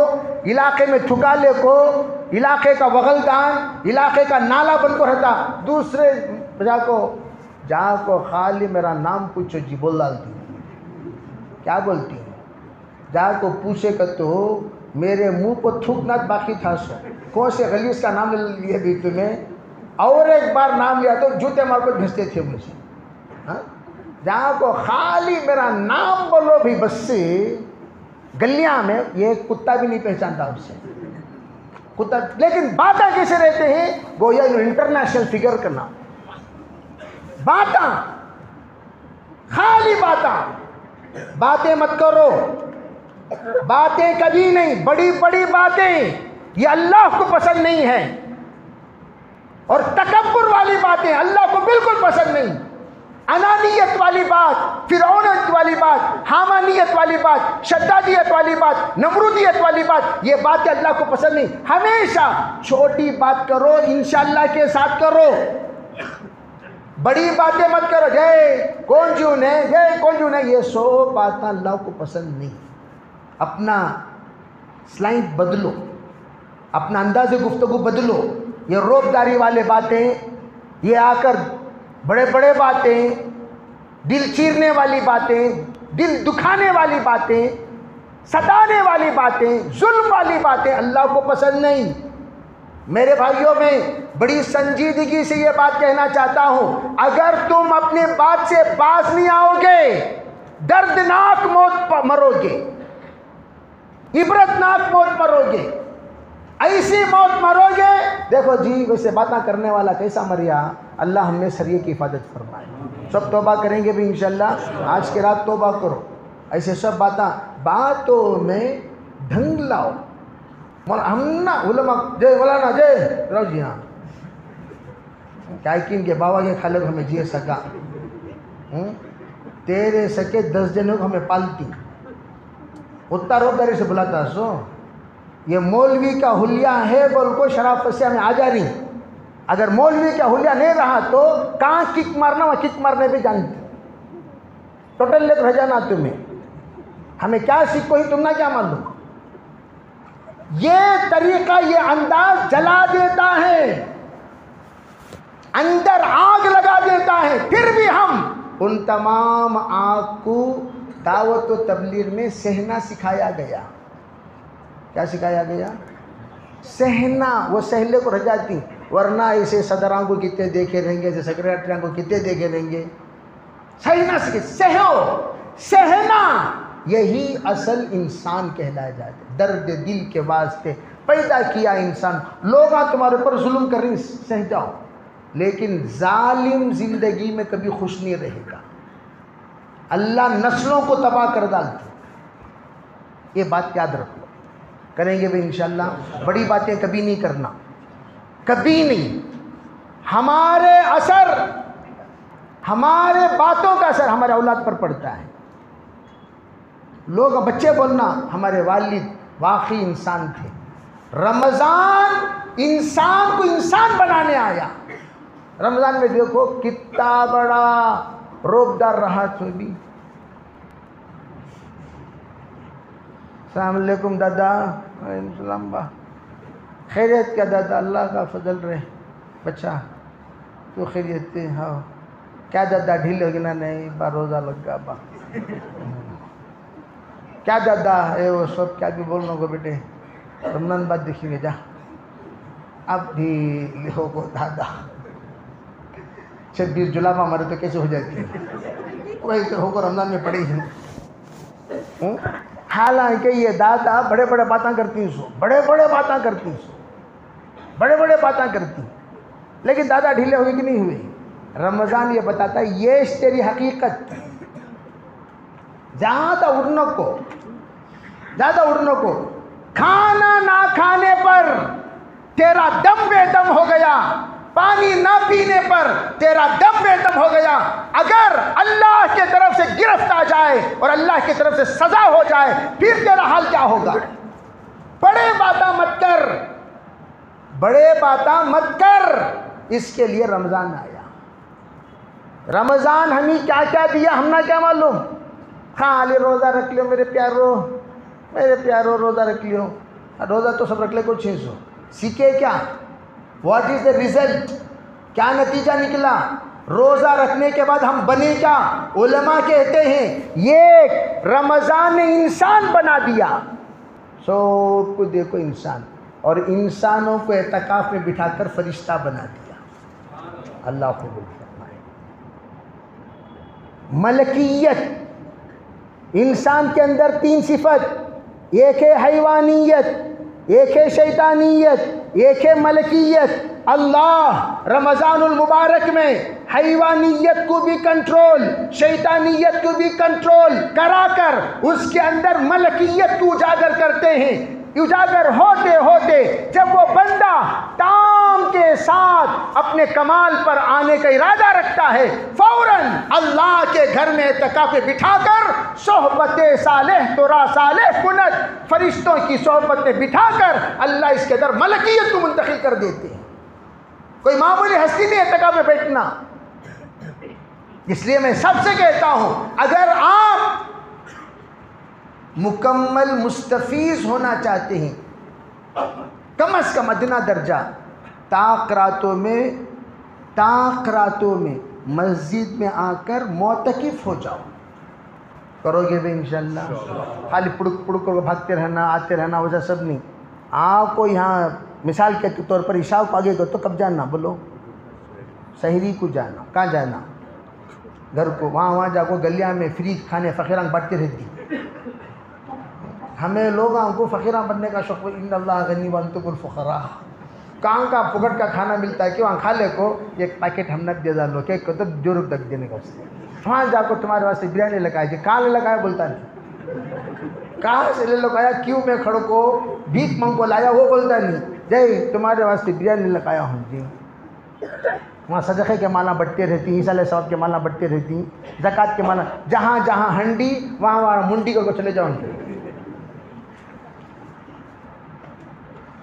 علاقے میں تھکالے کو، علاقے کا وغلدان، علاقے کا نالا بن کو رہتا، دوسرے جا کو جہاں کو خالی میرا نام پوچھو جی بول ڈالتی ہوں. کیا بولتی ہوں؟ جہاں کو پوچھے کہ تو میرے منہ کو تھوکنا باقی تھا سو کون سے غلیظ کا نام لیا بھی تمہیں، اور ایک بار نام لیا تو جوتے مار کو بھیجتے تھے مجھے. جہاں کو خالی میرا نام بولو بھی بس سے گلیاں میں یہ کتا بھی نہیں پہچانتا اس سے کتا. لیکن باتاں کیسے رہتے ہیں گویا انٹرنیشنل فگر کرنا. باتاں خالی باتیں مت کرو. باتیں کبھی نہیں، بڑی بڑی باتیں یہ اللہ کو پسند نہیں ہے، اور تکبر والی باتیں اللہ کو بالکل پسند نہیں. انانیت والی بات، فرعونیت والی بات، حامانیت والی بات، شدادیت والی بات، نمرودیت والی بات، یہ باتیں اللہ کو پسند نہیں. ہمیشہ چھوٹی بات کرو انشاءاللہ کے ساتھ کرو، بڑی باتیں مت کرو. کون جون ہے یہ سو باتیں اللہ کو پسند نہیں. اپنا سلائنٹ بدلو، اپنا انداز گفتگو بدلو. یہ روبداری والے باتیں، یہ آ کر بڑے بڑے باتیں، دل چیرنے والی باتیں، دل دکھانے والی باتیں، ستانے والی باتیں، ظلم والی باتیں اللہ کو پسند نہیں. میرے بھائیوں میں بڑی سنجیدگی سے یہ بات کہنا چاہتا ہوں، اگر تم اپنے بات سے باز نہیں آؤ گے دردناک موت مرو گے، عبرتناک موت مرو گے، ایسی موت مرو گے. دیکھو جی ویسے باتیں کرنے والا کیسا مریا. اللہ ہم نے سریے کی حفاظت فرمائے. سب توبہ کریں گے بھی انشاءاللہ. آج کے رات توبہ کرو. ایسے سب باتوں میں ڈھنگ لاؤ. ہم نا علماء جے مولانا جے رو جی ہاں کیا کن کے بابا کے خالق ہمیں جیے سکا، تیرے سکے 10 جنوں کو ہمیں پالتی. اتنا روبداری سے بلاتا سو یہ مولوی کا حلیہ ہے بول کو شرافت سے ہمیں آ جا رہی. اگر مولوی کا حلیہ نہیں رہا تو کہاں کک مارنا وہ کک مارنے بھی جانتی. ٹوٹل لے تو جانا تمہیں، ہمیں کیا سیکھو ہی تم نہ کیا مان لو. یہ طریقہ یہ انداز جلا دیتا ہے، اندر آگ لگا دیتا ہے. پھر بھی ہم ان تمام آگ کو دعوت و تبلیغ میں سہنا سکھایا گیا. کیا سکھایا گیا؟ سہنا. وہ سہلے کو رہ جاتی، ورنہ اسے صدراں کو کتنے دیکھے رہیں گے، سیکریٹریاں کو کتنے دیکھے رہیں گے. سہنا سہنا یہی اصل انسان کہلایا جاتا ہے. درد دل کے واسطے پیدا کیا انسان. لوگ تمہارے پر ظلم کر رہے ہیں سہ جاؤ، لیکن ظالم زندگی میں کبھی خوش نہیں رہے گا. اللہ نسلوں کو تباہ کر ڈالتے. یہ بات یاد رکھو. کریں گے بھی انشاءاللہ. بڑی باتیں کبھی نہیں کرنا، کبھی نہیں. ہمارے باتوں کا اثر ہمارے اولاد پر پڑتا ہے. لوگ بچے بولنا ہمارے والد واقعی انسان تھے. رمضان انسان کو انسان بنانے آیا. رمضان میں دیکھو کتنا بڑا روبدار رہا. تو بھی السلام علیکم دادا. وعلیکم السلام با. خیریت کیا دادا؟ اللہ کا فضل رہے. بچہ تو خیریت تھے؟ ہاں. کیا دادا ڈھیل ہوگی نا؟ نہیں با روزہ لگ گا با. کیا دادا اے وہ سب کیا بھی بولنا کو بیٹے رمضان بعد دیکھیں گے. جا اب ڈھیل ہوگو دادا. 26 جولائی میں ہمارے تو کیسے ہو جاتی ہے وہی ہو کر رمضان میں پڑی ہے. حالانکہ یہ دادا بڑے بڑے باتیں کرتی سو، بڑے بڑے باتیں کرتی سو، بڑے بڑے باتیں کرتی، لیکن دادا ڈھیلے ہوئے کہ نہیں ہوئے. رمضان یہ بتاتا ہے یہ تیری حقیقت. زیادہ اڑنے کو کھانا نہ کھانے پر تیرا دم بے دم ہو گیا، پانی نہ پینے پر تیرا دم بے دم ہو گیا. اگر اللہ کی طرف سے گرفت آ جائے اور اللہ کی طرف سے سزا ہو جائے پھر تیرا حال کیا ہوگا؟ بڑے باتیں مت کر، بڑے باتیں مت کر. اس کے لیے رمضان آیا. رمضان ہمیں کیا کیا دیا ہم نہ کیا معلوم. خالی روزہ رکھ لیو میرے پیارو روزہ رکھ لیو. روزہ تو سب رکھ لے کو 600. سیکھے کیا؟ What is the result? کیا نتیجہ نکلا؟ روزہ رکھنے کے بعد ہم بنے کیا؟ علماء کہتے ہیں یہ رمضان نے انسان بنا دیا. سب کو دیکھو انسان، اور انسانوں کو اعتکاف میں بٹھا کر فرشتہ بنا دیا. اللہ قبول فرمائے. ملکیت، انسان کے اندر 3 صفت، ایک ہے حیوانیت، ایک ہے شیطانیت، ایک ہے ملکیت. اللہ رمضان المبارک میں حیوانیت کو بھی کنٹرول، شیطانیت کو بھی کنٹرول کرا کر اس کے اندر ملکیت کو اجاگر کرتے ہیں. اجاگر ہوتے ہوتے جب وہ بندہ تام کے ساتھ اپنے کمال پر آنے کا ارادہ رکھتا ہے، فوراً اللہ کے گھر میں اعتکاف میں بٹھا کر صحبت صالح ترا صالح کنت، فرشتوں کی صحبت میں بٹھا کر اللہ اس کے اندر ملکیت کو منتقل کر دیتے ہیں. کوئی معمولی ہستی نہیں اعتکاف میں بیٹھنا. اس لیے میں سب سے کہتا ہوں، اگر آپ مکمل مستفیض ہونا چاہتے ہیں، کم از کم ادنا درجہ طاق راتوں میں مسجد میں آ کر معتکف ہو جاؤ. کرو گے بھی انشاءاللہ؟ خالی پڑک پڑک کر بھاگتے رہنا، آتے رہنا، وجہ سب نہیں. آپ کو یہاں مثال کے طور پر عشاء کو آگے گئے تو کب جانا؟ بولو. سحری کو جانا. کہاں جانا؟ گھر کو. وہاں جا کو گلیاں میں فری کھانے فقیراں بانٹتے رہتی. ہمیں لوگوں کو فقیراں بننے کا شوق. ان اللہ غنی وانتم الفقراء. کہاں کا پکڑ کا کھانا ملتا ہے کہ وہاں کھا لے کو ایک پیکٹ ہم نہ دے دالو کہ تو جو روپ تک دینے کا اس سے. وہاں جا کو تمہارے واسطے بریانی لگائے کہ کہاں لگایا بولتا نہیں. کہاں سے لے لگایا؟ کیوں میں کھڑوں کو بھیک مانگ کو لایا وہ بولتا نہیں. جی تمہارے واسطے بریانی لگایا ہوں جی. وہاں صدقے کے مالا بٹتے رہتی، عیسیٰ علیہ السلام کے مالا بٹتے رہتی، زکوٰۃ کے مالا. جہاں جہاں ہنڈی وہاں منڈی کو چلے جاؤ.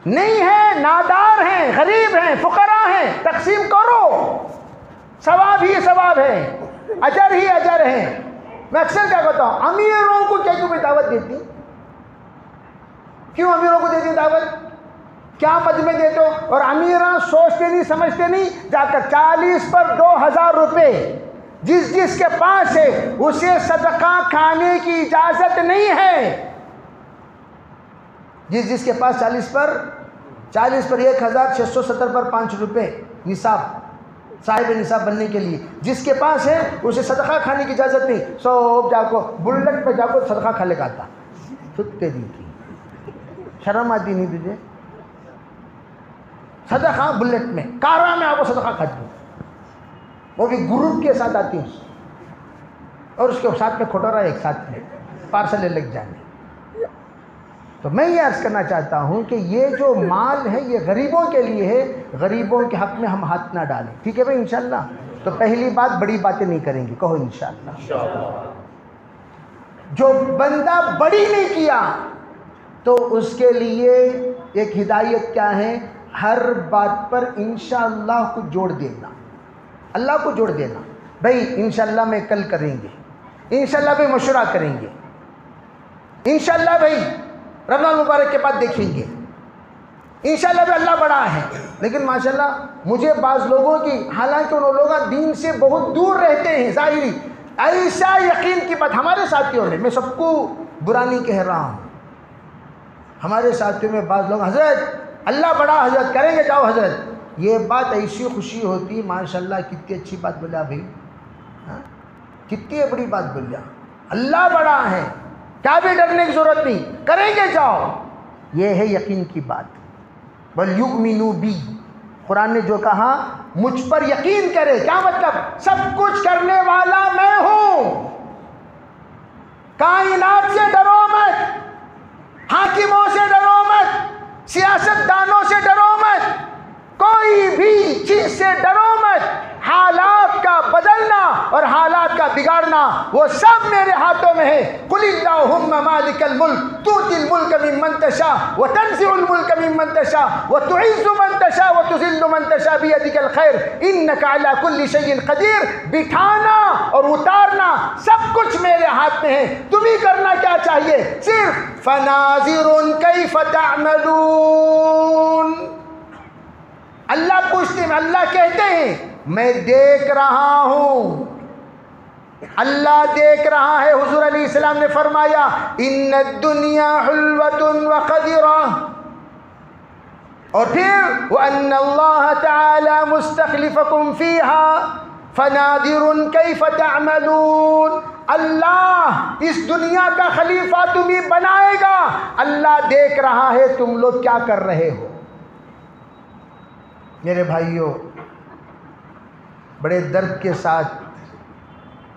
نہیں ہے، نادار ہیں، غریب ہیں، فقراء ہیں، تقسیم کرو. ثواب ہی ثواب ہے، اجر ہی اجر ہے. میں اکثر کیا کہتا ہوں، امیروں کو کیا کیوں دعوت دیتی؟ کیوں امیروں کو دیتی دعوت؟ کیا مجمع دے دو؟ اور امیراں سوچتے نہیں سمجھتے نہیں، جا کر 40 پر 2000 روپے جس کے پاس ہے اسے صدقہ کھانے کی اجازت نہیں ہے. جس کے پاس 40 پر 1670 پر 5 روپے نصاب، صاحب نصاب بننے کے لیے جس کے پاس ہے اسے صدقہ کھانے کی اجازت نہیں. سو جا کو بلٹ پہ جا کو صدقہ کھا لے گا آتا. چھٹتے دی کی شرم آتی نہیں تجھے؟ صدقہ بلٹ میں کارا میں آپ کو صدقہ کھاتی ہوں، وہ بھی گروپ کے ساتھ آتی ہوں، اور اس کے ساتھ میں کھوٹا رہا ایک ساتھ میں پارسل لگ جانے. تو میں یہ عرض کرنا چاہتا ہوں کہ یہ جو مال ہے یہ غریبوں کے لیے ہے. غریبوں کے حق میں ہم ہاتھ نہ ڈالیں. ٹھیک ہے بھائی انشاءاللہ؟ تو پہلی بات، بڑی باتیں نہیں کریں گے. کہو انشاءاللہ. جو بندہ بڑی نہیں کیا تو اس کے لیے ایک ہدایت کیا ہے؟ ہر بات پر انشاءاللہ کو جوڑ دینا. اللہ کو جوڑ دینا. بھائی انشاءاللہ میں کل کریں گے، انشاءاللہ بھائی مشورہ کریں گے، انشاءاللہ بھائی رمضان مبارک کے بعد دیکھیں گے، انشاءاللہ بھی اللہ بڑا ہے. لیکن ماشاءاللہ مجھے بعض لوگوں کی، حالانکہ ان لوگ دین سے بہت دور رہتے ہیں، ظاہری ایسا یقین کی بات ہمارے ساتھیوں نے، میں سب کو برا نہیں کہہ رہا ہوں، ہمارے ساتھیوں میں بعض لوگ حضرت اللہ بڑا، حضرت کریں گے جاؤ حضرت. یہ بات ایسی خوشی ہوتی، ماشاءاللہ کتنی اچھی بات بولا بھائی، کتنی بڑی بات بولا. اللہ بڑا ہے، کیا بھی ڈرنے کی ضرورت نہیں، کریں گے جاؤ. یہ ہے یقین کی بات. وَلْيُؤْمِنُوا بِي، قرآن نے جو کہا مجھ پر یقین کرے. کیا مطلب؟ سب کچھ کرنے والا میں ہوں. کائنات سے ڈرو مت، حاکموں سے ڈرو مت، سیاست دانوں سے ڈرو مت، کوئی بھی چیز سے ڈرو مت. حالات کا بدلنا اور حالات کا بگاڑنا وہ سب میرے ہاتھوں میں ہے. قل اللہم مالک الملک تؤتی الملک ممن تشاء وتنزع الملک ممن تشاء وتعز من تشاء وتذل من تشاء بیدک الخیر انک علی کل شیء قدیر. بٹھانا اور اتارنا سب کچھ میرے ہاتھ میں ہے. تمہیں کرنا کیا چاہیے؟ صرف فناظر کیف تعملون. اللہ پوچھتے ہیں، اللہ کہتے ہیں میں دیکھ رہا ہوں، اللہ دیکھ رہا ہے۔ حضور علیہ السلام نے فرمایا ان الدنیا حلوۃ وقدرہ، اور پھر وَأَنَّ اللَّهَ تَعَالَى مُسْتَخْلِفَكُمْ فِيهَا فَنَاظِرٌ كَيْفَ تَعْمَلُونَ، اللہ اس دنیا کا خلیفہ تمہیں بنائے گا، اللہ دیکھ رہا ہے تم لوگ کیا کر رہے ہو۔ میرے بھائیوں، بڑے درد کے ساتھ،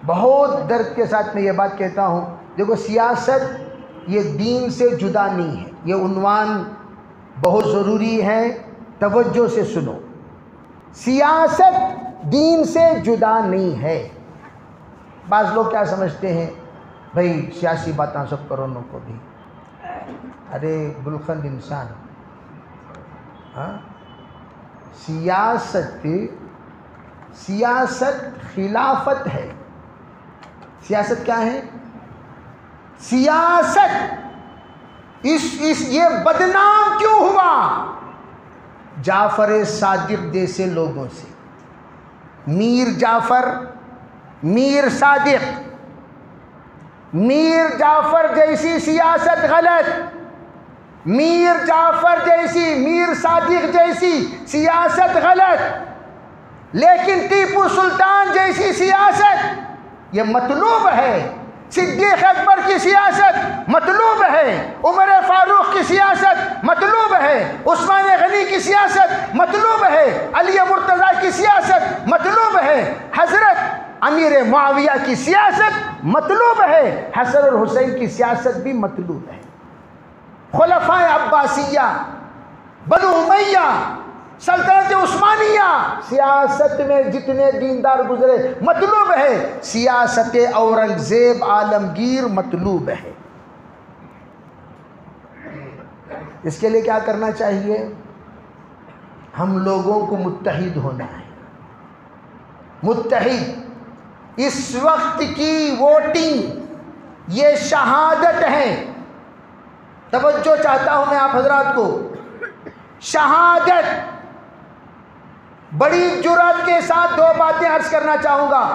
بہت درد کے ساتھ میں یہ بات کہتا ہوں، دیکھو سیاست یہ دین سے جدا نہیں ہے، یہ عنوان بہت ضروری ہے، توجہ سے سنو۔ سیاست دین سے جدا نہیں ہے۔ بعض لوگ کیا سمجھتے ہیں، بھائی سیاسی باتیں سب کرو نو کو بھی، ارے گلخند انسان، سیاست خلافت ہے۔ سیاست کیا ہے؟ سیاست یہ بدنام کیوں ہوا؟ جعفر صادق جیسے لوگوں سے، میر جعفر، میر صادق، میر جعفر جیسی سیاست غلط، میر جعفر جیسی، میر صادق جیسی سیاست غلط، لیکن ٹیپو سلطان جیسی سیاست یہ مطلوب ہے۔ صدیق اکبر کی سیاست مطلوب ہے، عمر فاروق کی سیاست مطلوب ہے، عثمان غنی کی سیاست مطلوب ہے، علی مرتضیٰ کی سیاست مطلوب ہے، حضرت امیر معاویہ کی سیاست مطلوب ہے، حسن اور حسین کی سیاست بھی مطلوب ہے، خلفائے عباسیہ، بنو امیہ، سلطنت عثمانیہ، سیاست میں جتنے دیندار گزرے مطلوب ہے، سیاست اورنگزیب عالمگیر مطلوب ہے۔ اس کے لیے کیا کرنا چاہیے؟ ہم لوگوں کو متحد ہونا ہے، متحد۔ اس وقت کی ووٹنگ یہ شہادت ہے، توجہ چاہتا ہوں میں آپ حضرات کو، شہادت۔ بڑی جرأت کے ساتھ دو باتیں عرض کرنا چاہوں گا،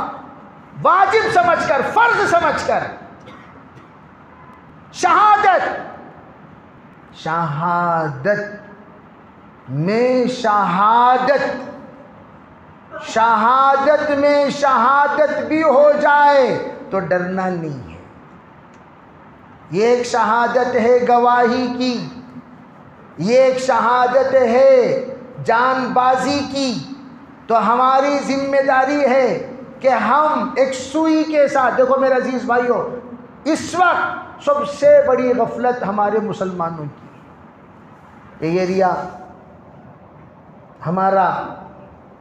واجب سمجھ کر، فرض سمجھ کر۔ شہادت، شہادت میں شہادت، شہادت میں شہادت بھی ہو جائے تو ڈرنا نہیں ہے۔ یہ ایک شہادت ہے گواہی کی، یہ ایک شہادت ہے جان بازی کی، تو ہماری ذمہ داری ہے کہ ہم ایک سوئی کے ساتھ، دیکھو میرے عزیز بھائیوں، اس وقت سب سے بڑی غفلت ہمارے مسلمانوں کی، یہ ایریا ہمارا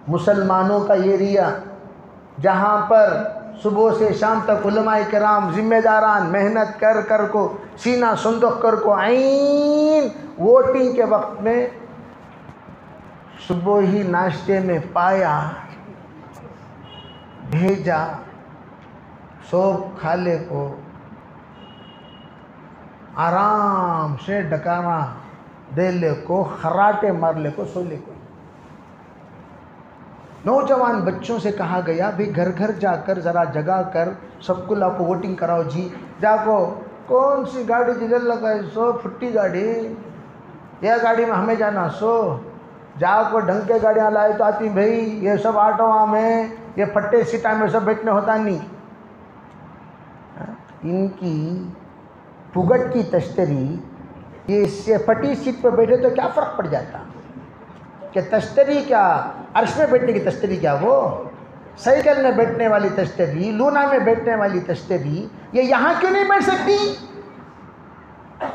مسلمانوں کا ایریا، جہاں پر صبح سے شام تک علماء کرام ذمہ داران محنت کر کر کو سینہ صندوق کر کو عین ووٹنگ کے وقت میں صبح ہی ناشتے میں پایا، بھیجا، سوپ کھا لے کو، آرام سے ڈکانا دے لے کو، خراٹے مار لے کو، سو لے کو۔ نوجوان بچوں سے کہا گیا بھی گھر گھر جا کر ذرا جگا کر سب کو لا کو ووٹنگ کراؤ جی، جا کو کون سی گاڑی جدھر لگائے سو پھٹی گاڑی، یہ گاڑی میں ہمیں جانا سو، جا کو ڈھنگ کے گاڑیاں لائے تو آتی بھائی، یہ سب آٹو میں یہ پھٹے سیٹا میں سب بیٹھنے ہوتا نہیں۔ ان کی پگٹ کی تشتری، یہ اس سے پھٹی سیٹ پہ بیٹھے تو کیا فرق پڑ جاتا کہ تشتری کیا، عرش میں بیٹھنے کی تشتری کیا، وہ سائیکل میں بیٹھنے والی تشتری، لونا میں بیٹھنے والی تشتری، یہ یہاں کیوں نہیں بیٹھ سکتی؟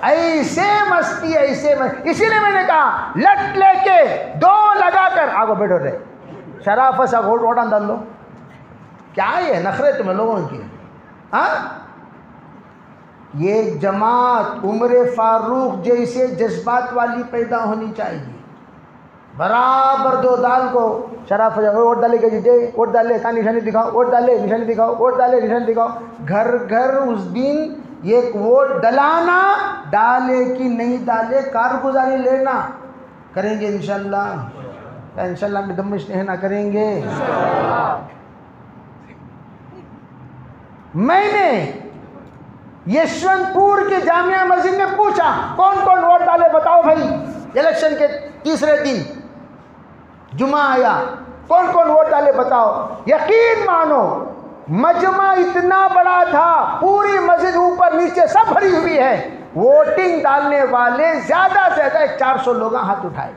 ایسے مستی، ایسے مستی۔ اسی لیے میں نے کہا لٹ لے کے دو لگا کر آگو بیٹھو رہے، شرافت سے ووٹاں ڈال دو۔ کیا یہ نخرے تمہیں لوگوں کی؟ ہاں، یہ جماعت عمر فاروق جیسے جذبات والی پیدا ہونی چاہیے، برابر دو دال کو شرافت ووٹ ڈالے گا جی، ووٹ ڈالے، کہاں نشانی دکھاؤ، ووٹ ڈالے نشانی دکھاؤ، ووٹ ڈالے نشانی دکھاؤ، گھر گھر اس دن ایک ووٹ ڈلانا، ڈالے کہ نہیں ڈالے کارگزاری لینا کریں گے انشاءاللہ۔ کیا انشاءاللہ ہم دم اشتہا نہ کریں گے؟ میں نے یشونت پور کے جامعہ مسجد میں پوچھا کون کون ووٹ ڈالے بتاؤ بھائی، الیکشن کے تیسرے دن جمعہ آیا، کون کون ووٹ ڈالے بتاؤ؟ یقین مانو مجمع اتنا بڑا تھا، پوری مسجد اوپر نیچے سب بھری ہوئی ہے، ووٹنگ ڈالنے والے زیادہ سے زیادہ 400 لوگ ہاتھ اٹھائے۔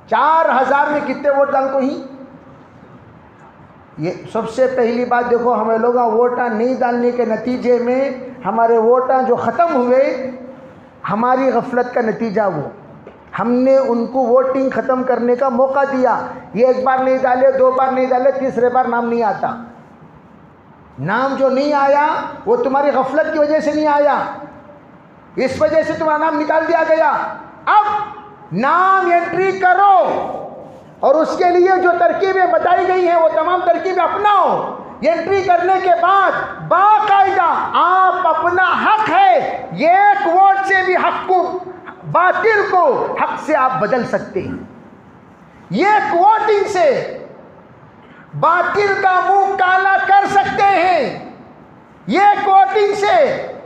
4000 میں کتنے ووٹ ڈال کو ہی؟ یہ سب سے پہلی بات دیکھو، ہمیں لوگ ووٹاں نہیں ڈالنے کے نتیجے میں ہمارے ووٹاں جو ختم ہوئے، ہماری غفلت کا نتیجہ وہ، ہم نے ان کو ووٹنگ ختم کرنے کا موقع دیا۔ یہ ایک بار نہیں ڈالے، 2 بار نہیں ڈالے، تیسرے بار نام نہیں آتا۔ نام جو نہیں آیا وہ تمہاری غفلت کی وجہ سے نہیں آیا، اس وجہ سے تمہارا نام نکال دیا گیا۔ اب نام انٹری کرو اور اس کے لیے جو ترکیبیں بتائی گئی ہیں وہ تمام ترکیبیں اپناؤ۔ انٹری کرنے کے بعد باقاعدہ آپ اپنا حق ہے، ایک ووٹ سے بھی حق کو، باطل کو حق سے آپ بدل سکتے ہیں، ایک ووٹنگ سے باطل کا منہ کالا کر سکتے ہیں، ایک ووٹنگ سے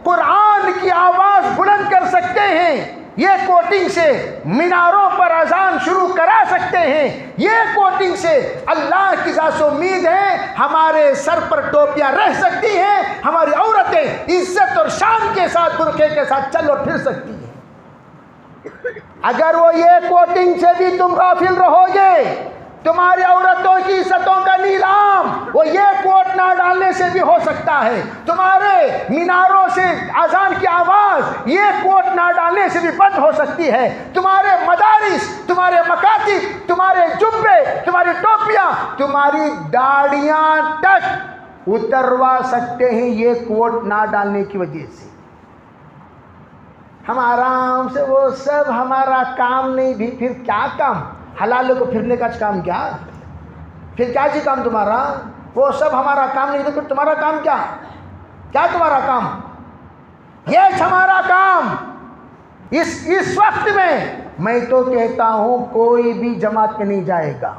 قرآن کی آواز بلند کر سکتے ہیں، ایک ووٹنگ سے میناروں پر اذان شروع کرا سکتے ہیں، ایک ووٹنگ سے اللہ کی ذات سے امید ہے ہمارے سر پر ٹوپیاں رہ سکتی ہیں، ہماری عورتیں عزت اور شان کے ساتھ برقعے کے ساتھ چل اور پھر سکتی ہیں۔ اگر وہ ایک ووٹنگ سے بھی تم غافل رہو گے، تمہاری عورتوں کی عزتوں کا نیلام وہ ایک ووٹ نہ ڈالنے سے بھی ہو سکتا ہے، تمہارے میناروں سے اذان کی آواز ایک ووٹ نہ ڈالنے سے بھی بند ہو سکتی ہے، تمہارے مدارس، تمہارے مکاتب، تمہارے جبے، تمہاری ٹوپیاں، تمہاری داڑیاں تک اتروا سکتے ہیں ایک ووٹ نہ ڈالنے کی وجہ سے۔ ہم آرام سے وہ سب ہمارا کام نہیں، بھی پھر کیا کام؟ حلال کو پھرنے کا کام کیا؟ پھر کیا جی کام تمہارا؟ وہ سب ہمارا کام نہیں تو پھر تمہارا کام کیا؟ کیا تمہارا کام؟ یہ ہمارا کام۔ اس وقت میں تو کہتا ہوں کوئی بھی جماعت میں نہیں جائے گا،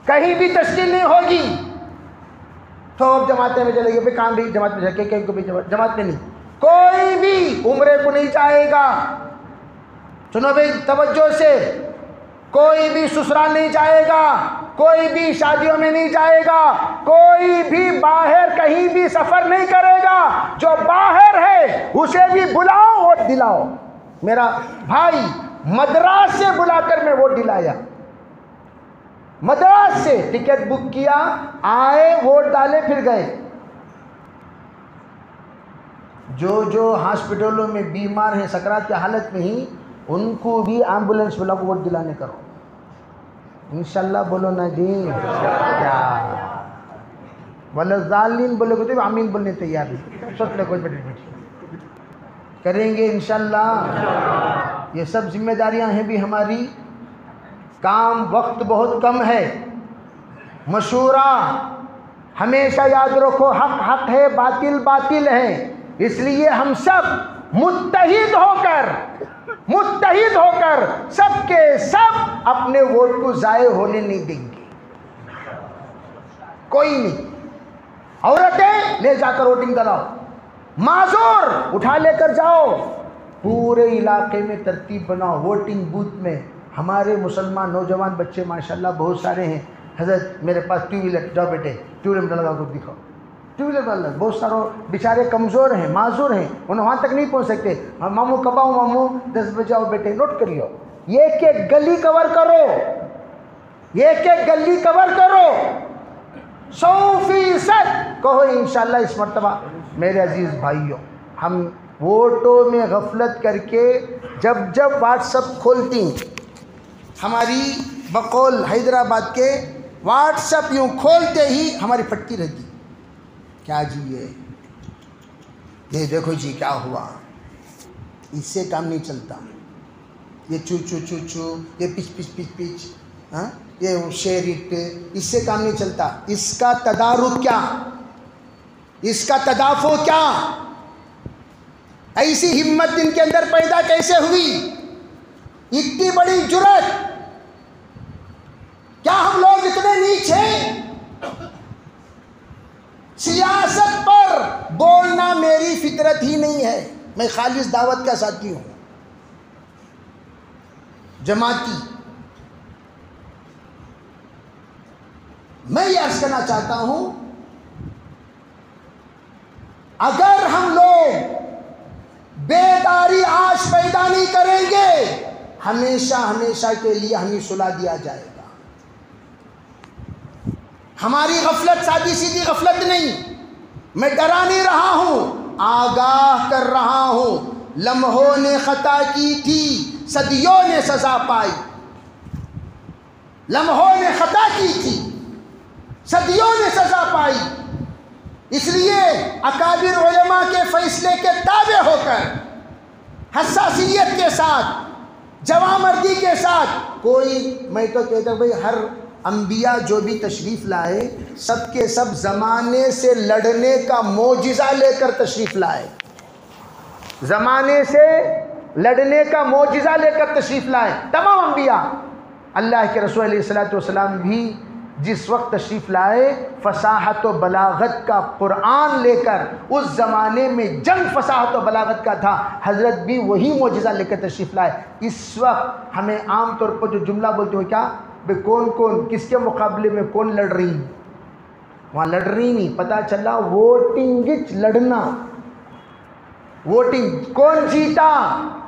کہیں بھی تشکیل نہیں ہوگی، تو اب جماعتیں میں چلے گی، پھر کام بھی جماعت میں جائے گا، کہیں کو بھی جماعت میں نہیں، کوئی بھی عمرے کو نہیں جائے گا۔ سنو بھائی توجہ سے، کوئی بھی سسرال نہیں جائے گا، کوئی بھی شادیوں میں نہیں جائے گا، کوئی بھی باہر کہیں بھی سفر نہیں کرے گا، جو باہر ہے اسے بھی بلاؤ ووٹ دلاؤ۔ میرا بھائی مدراس سے بلا کر میں ووٹ دلایا، مدراس سے ٹکٹ بک کیا، آئے ووٹ ڈالے پھر گئے۔ جو ہاسپٹلوں میں بیمار ہیں سکرات کی حالت میں ہی، ان کو بھی ایمبولینس والا کو ووٹ دلانے کرو انشاءاللہ۔ بولو نا جی، کیا والظالین بولے کو تو آمین بولنے تیار نہیں، سوچ لے کوئی بیٹھے کریں گے انشاءاللہ۔ یہ سب ذمہ داریاں ہیں بھی ہماری، کام وقت بہت کم ہے۔ مشورہ ہمیشہ یاد رکھو، حق حق ہے، باطل باطل ہے، اس لیے ہم سب متحد ہو کر سب کے سب اپنے ووٹ کو ضائع ہونے نہیں دیں گے، کوئی نہیں۔ عورتیں لے جا کر ووٹنگ کراؤ، معذور اٹھا لے کر جاؤ، پورے علاقے میں ترتیب بناؤ۔ ووٹنگ بوتھ میں ہمارے مسلمان نوجوان بچے ماشاءاللہ بہت سارے ہیں۔ حضرت میرے پاس 2 ویلر، جاؤ بیٹے 2 ویلر لگا کر دکھاؤ، 2 ویلر والا بہت سارے بیچارے کمزور ہیں، معذور ہیں، انہیں وہاں تک نہیں پہنچ سکتے۔ ماموں کب آؤں؟ ماموں 10 بجے آؤ بیٹے، نوٹ کر لو، ایک ایک گلی کور کرو، ایک ایک گلی کور کرو، 100% کہو انشاءاللہ اس مرتبہ۔ میرے عزیز بھائیوں، ہم ووٹوں میں غفلت کر کے جب واٹس ایپ کھولتی، ہماری بقول حیدرآباد کے واٹس ایپ یوں کھولتے ہی ہماری پھٹتی رہتی، کیا جی یہ دیکھو جی کیا ہوا، اس سے کام نہیں چلتا، یہ چو چو چو چو، یہ پچ پچ پچ پچ، ہاں یہ شیئر اٹ، اس سے کام نہیں چلتا۔ اس کا تدارک کیا، اس کا تدافع کیا، ایسی ہمت ان کے اندر پیدا کیسے ہوئی، اتنی بڑی جرأت، فطرت ہی نہیں ہے. میں خالص دعوت کا ساتھی ہوں، جماعتی. میں یہ عرض کرنا چاہتا ہوں، اگر ہم لوگ بیداری آج پیدا نہیں کریں گے، ہمیشہ ہمیشہ کے لیے ہمیں سلا دیا جائے گا. ہماری غفلت سادی سیدھی غفلت نہیں. میں ڈرا نہیں رہا ہوں، آگاہ کر رہا ہوں. لمحوں نے خطا کی تھی، صدیوں نے سزا پائی. لمحوں نے خطا کی تھی، صدیوں نے سزا پائی. اس لیے اکابر علماء کے فیصلے کے تابع ہو کر حساسیت کے ساتھ، جوامردی کے ساتھ، کوئی، میں تو کہتا ہوں بھائی ہر انبیاء جو بھی تشریف لائے سب کے سب زمانے سے لڑنے کا معجزہ لے کر تشریف لائے. زمانے سے لڑنے کا معجزہ لے کر تشریف لائے تمام انبیاء. اللہ کے رسول علیہ الصلوۃ والسلام بھی جس وقت تشریف لائے فصاحت و بلاغت کا قرآن لے کر، اس زمانے میں جنگ فصاحت و بلاغت کا تھا، حضرت بھی وہی معجزہ لے کر تشریف لائے. اس وقت ہمیں عام طور پر جو جملہ بولتے ہو کیا بھئی کون کس کے مقابلے میں کون لڑ رہی، وہاں لڑ رہی نہیں، پتہ چلا ووٹنگ لڑنا. ووٹنگ کون جیتا،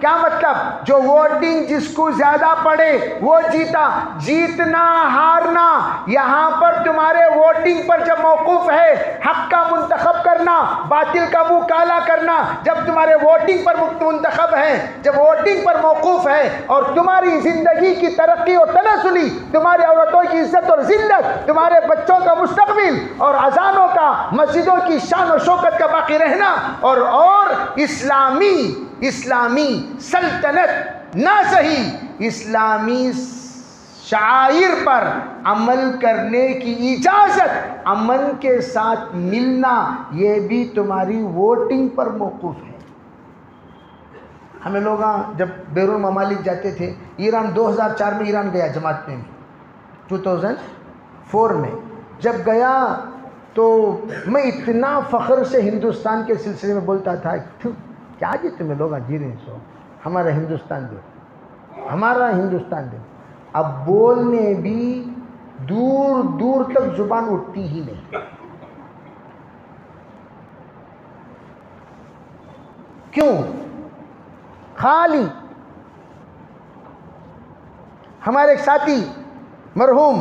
کیا مطلب؟ جو ووٹنگ جس کو زیادہ پڑے وہ جیتا. جیتنا ہارنا یہاں پر تمہارے ووٹنگ پر جب موقوف ہے، حق کا منتخب کرنا، باطل کا منہ کالا کرنا جب تمہارے ووٹنگ پر منتخب ہے، جب ووٹنگ پر موقوف ہے، اور تمہاری زندگی کی ترقی اور تناسلی، تمہاری عورتوں کی عزت اور ذلت، تمہارے بچوں کا مستقبل اور اذانوں کا، مسجدوں کی شان و شوکت کا باقی رہنا، اور اسلامی سلطنت نہ صحیح اسلامی شعائر پر عمل کرنے کی اجازت، امن کے ساتھ ملنا، یہ بھی تمہاری ووٹنگ پر موقوف ہے. ہمیں لوگ جب بیرون ممالک جاتے تھے، ایران 2004 میں ایران گیا جماعت میں، 2004 میں جب گیا تو میں اتنا فخر سے ہندوستان کے سلسلے میں بولتا تھا، کیا جی تمہیں لوگ جی رہے سو، ہمارا ہندوستان دو. اب بولنے بھی دور دور تک زبان اٹھتی ہی نہیں. کیوں؟ خالی ہمارے ایک ساتھی مرحوم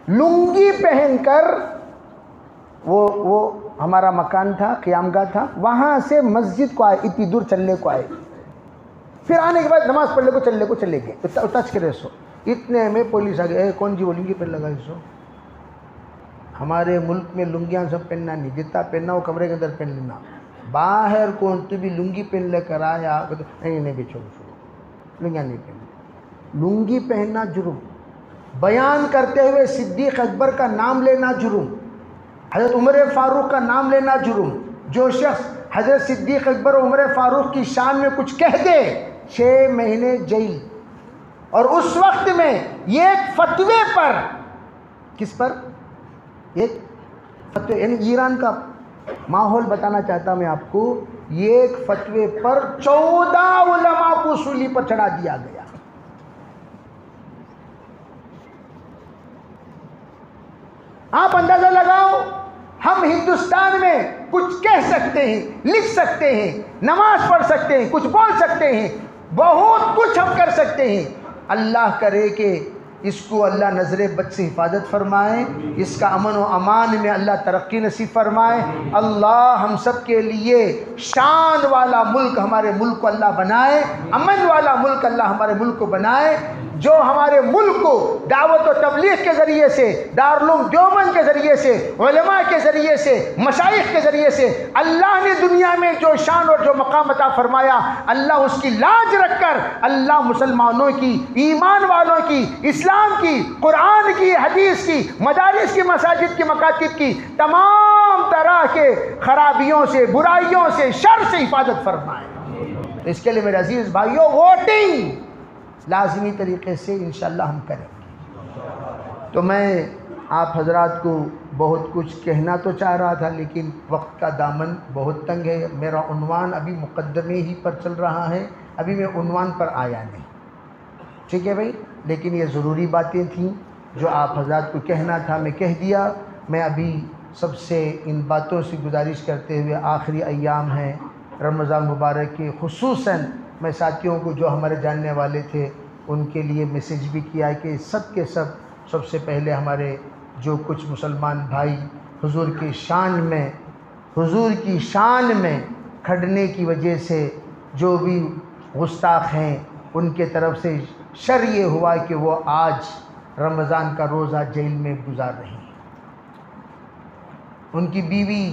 لنگی پہن کر، وہ ہمارا مکان تھا، قیام گاہ تھا، وہاں سے مسجد کو آئے، اتنی دور چلنے کو آئے، پھر آنے کے بعد نماز پڑھنے کو چلے گئے، ٹچ کرے سو. اتنے میں پولیس آ گئے، کون جی وہ لنگی پہن لگا سو؟ ہمارے ملک میں لنگیاں سب پہننا نہیں، جتنا پہننا وہ کمرے کے اندر پہن لینا. باہر کون تو بھی لنگی پہن لے کر آیا، نہیں بھی چھوڑو لنگیاں نہیں پہننا. لنگی پہننا جرم، بیان کرتے ہوئے صدیق اکبر کا نام لینا جرم، حضرت عمر فاروق کا نام لینا جرم. جو شخص حضرت صدیق اکبر و عمر فاروق کی شان میں کچھ کہہ دے 6 مہینے جیل. اور اس وقت میں ایک فتوے پر، کس پر؟ ایک فتوے، یعنی ایران کا ماحول بتانا چاہتا میں آپ کو، ایک فتوے پر 14 علماء کو سولی پر چڑھا دیا گیا. آپ اندازہ لگاؤ، ہم ہندوستان میں کچھ کہہ سکتے ہیں، لکھ سکتے ہیں، نماز پڑھ سکتے ہیں، کچھ بول سکتے ہیں، بہت کچھ ہم کر سکتے ہیں. اللہ کرے کہ اس کو اللہ نظر بد سے حفاظت فرمائے، اس کا امن و امان میں اللہ ترقی نصیب فرمائے. اللہ ہم سب کے لیے شان والا ملک ہمارے ملک کو اللہ بنائے، امن والا ملک اللہ ہمارے ملک کو بنائے. جو ہمارے ملک کو دعوت و تبلیغ کے ذریعے سے، دارالعلوم دیوبند کے ذریعے سے، علماء کے ذریعے سے، مشائخ کے ذریعے سے اللہ نے دنیا میں جو شان اور جو مقام عطا فرمایا، اللہ اس کی لاج رکھ کر اللہ مسلمانوں کی، ایمان والوں کی، اسلام کی، قرآن کی، حدیث کی، مدارس کی، مساجد کی، مکاتب کی تمام طرح کے خرابیوں سے، برائیوں سے، شر سے حفاظت فرمائے. اس کے لیے میرے عزیز بھائیوں، ووٹنگ لازمی طریقے سے انشاءاللہ ہم کریں گے. تو میں آپ حضرات کو بہت کچھ کہنا تو چاہ رہا تھا، لیکن وقت کا دامن بہت تنگ ہے۔ میرا عنوان ابھی مقدمے ہی پر چل رہا ہے، ابھی میں عنوان پر آیا نہیں، ٹھیک ہے بھائی؟ لیکن یہ ضروری باتیں تھیں جو آپ حضرات کو کہنا تھا، میں کہہ دیا۔ میں ابھی سب سے ان باتوں سے گزارش کرتے ہوئے، آخری ایام ہیں رمضان مبارک کے، خصوصاً میں ساتھیوں کو جو ہمارے جاننے والے تھے ان کے لیے میسیج بھی کیا کہ سب کے سب سے پہلے ہمارے جو کچھ مسلمان بھائی حضور کی شان میں کھڑنے کی وجہ سے جو بھی گستاخ ہیں، ان کے طرف سے شر یہ ہوا کہ وہ آج رمضان کا روزہ جیل میں گزار رہے ہیں۔ ان کی بیوی،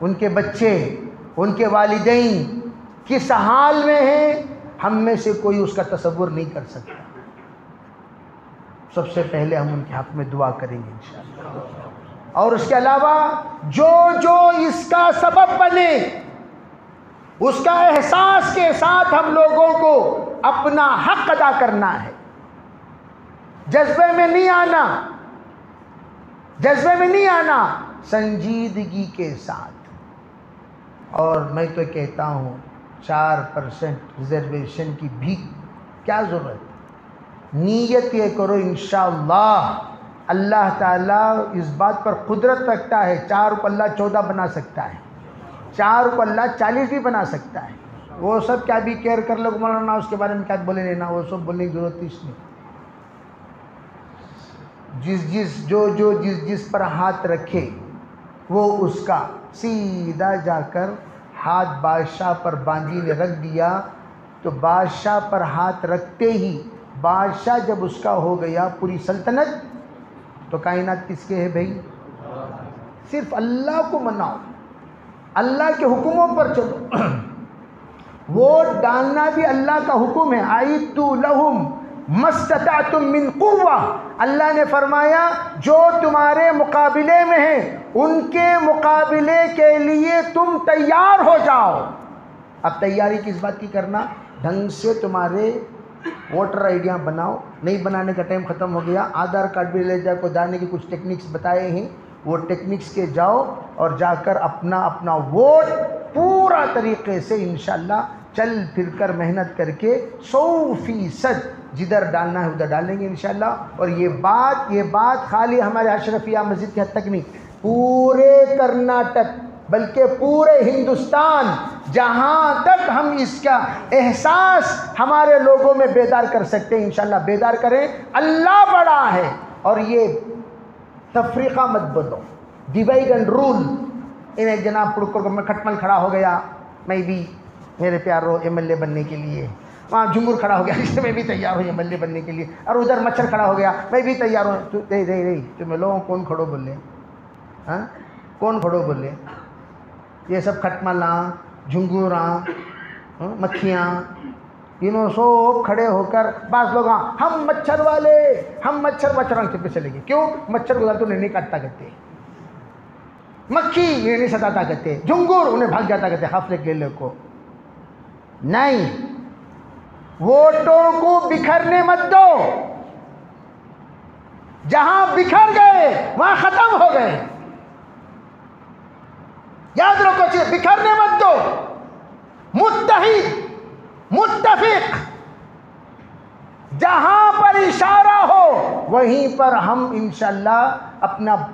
ان کے بچے، ان کے والدین کس حال میں ہیں، ہم میں سے کوئی اس کا تصور نہیں کر سکتا۔ سب سے پہلے ہم ان کے حق میں دعا کریں گے انشاءاللہ، اور اس کے علاوہ جو اس کا سبب بنے، اس کا احساس کے ساتھ ہم لوگوں کو اپنا حق ادا کرنا ہے۔ جذبے میں نہیں آنا، سنجیدگی کے ساتھ۔ اور میں تو کہتا ہوں 4% ریزرویشن کی بھی کیا ضرورت ہے؟ نیت یہ کرو انشاءاللہ اللہ تعالیٰ اس بات پر قدرت رکھتا ہے، 4 کو اللہ 14 بنا سکتا ہے، 4 کو اللہ 40 بھی بنا سکتا ہے۔ وہ سب کیا بھی کیئر کر لو مولانا، اس کے بارے میں کیا بولے لینا، وہ سب بولنے کی ضرورت اس میں۔ جس پر ہاتھ رکھے وہ اس کا سیدھا جا کر ہاتھ بادشاہ پر باندھی نے رکھ دیا، تو بادشاہ پر ہاتھ رکھتے ہی بادشاہ جب اس کا ہو گیا پوری سلطنت، تو کائنات کس کے ہے بھائی؟ صرف اللہ کو مناؤ، اللہ کے حکموں پر چلو۔ ووٹ ڈالنا بھی اللہ کا حکم ہے، اعدوا لہم ما استطعتم من قوہ۔ اللہ نے فرمایا جو تمہارے مقابلے میں ہیں ان کے مقابلے کے لیے تم تیار ہو جاؤ۔ اب تیاری کس بات کی کرنا؟ ڈھنگ سے تمہارے ووٹر آئیڈیاں بناؤ، نہیں بنانے کا ٹائم ختم ہو گیا، آدھار کارڈ بھی لے جاؤ، کو جانے کی کچھ ٹیکنکس بتائے ہیں، وہ ٹیکنکس کے جاؤ اور جا کر اپنا ووٹ پورا طریقے سے انشاءاللہ چل پھر کر محنت کر کے 100% جدھر ڈالنا ہے ادھر ڈالیں گے انشاءاللہ۔ اور یہ بات خالی ہمارے اشرفیہ مسجد کے حد تک نہیں، پورے کرناٹک بلکہ پورے ہندوستان، جہاں تک ہم اس کا احساس ہمارے لوگوں میں بیدار کر سکتے ہیں انشاءاللہ بیدار کریں۔ اللہ بڑا ہے، اور یہ تفریقہ مت بنو، ڈیوائڈ اینڈ رول۔ انہیں جناب پڑھ کر میں کھٹمل کھڑا ہو گیا، میں بھی میرے پیاروں MLA بننے کے لیے، وہاں جمہور کھڑا ہو گیا اس میں بھی تیار ہوں MLA بننے کے لیے، اور ادھر مچھر کھڑا ہو گیا میں بھی تیار ہوں۔ تمہیں لوگوں کون کھڑو بولے؟ ہاں کون کھڑو بولے؟ یہ سب کھٹملاں، جھنگوراں، مکھیاں، انہوں سب کھڑے ہو کر بعض لوگ ہم مچھر والے، ہم مچھر چپے چلے گئے۔ کیوں؟ مچھر گزار تو انہیں نہیں کاٹتا کرتے، مکھی انہیں نہیں ستاتا کرتے، جھنگور انہیں بھاگ جاتا کرتے حافظ کیلے کو۔ نہیں، ووٹوں کو بکھرنے مت دو، جہاں بکھر گئے وہاں ختم ہو گئے۔ یاد رکھو چیز، بکھرنے مت دو، متحد متفق، جہاں پر اشارہ ہو وہیں پر ہم انشاءاللہ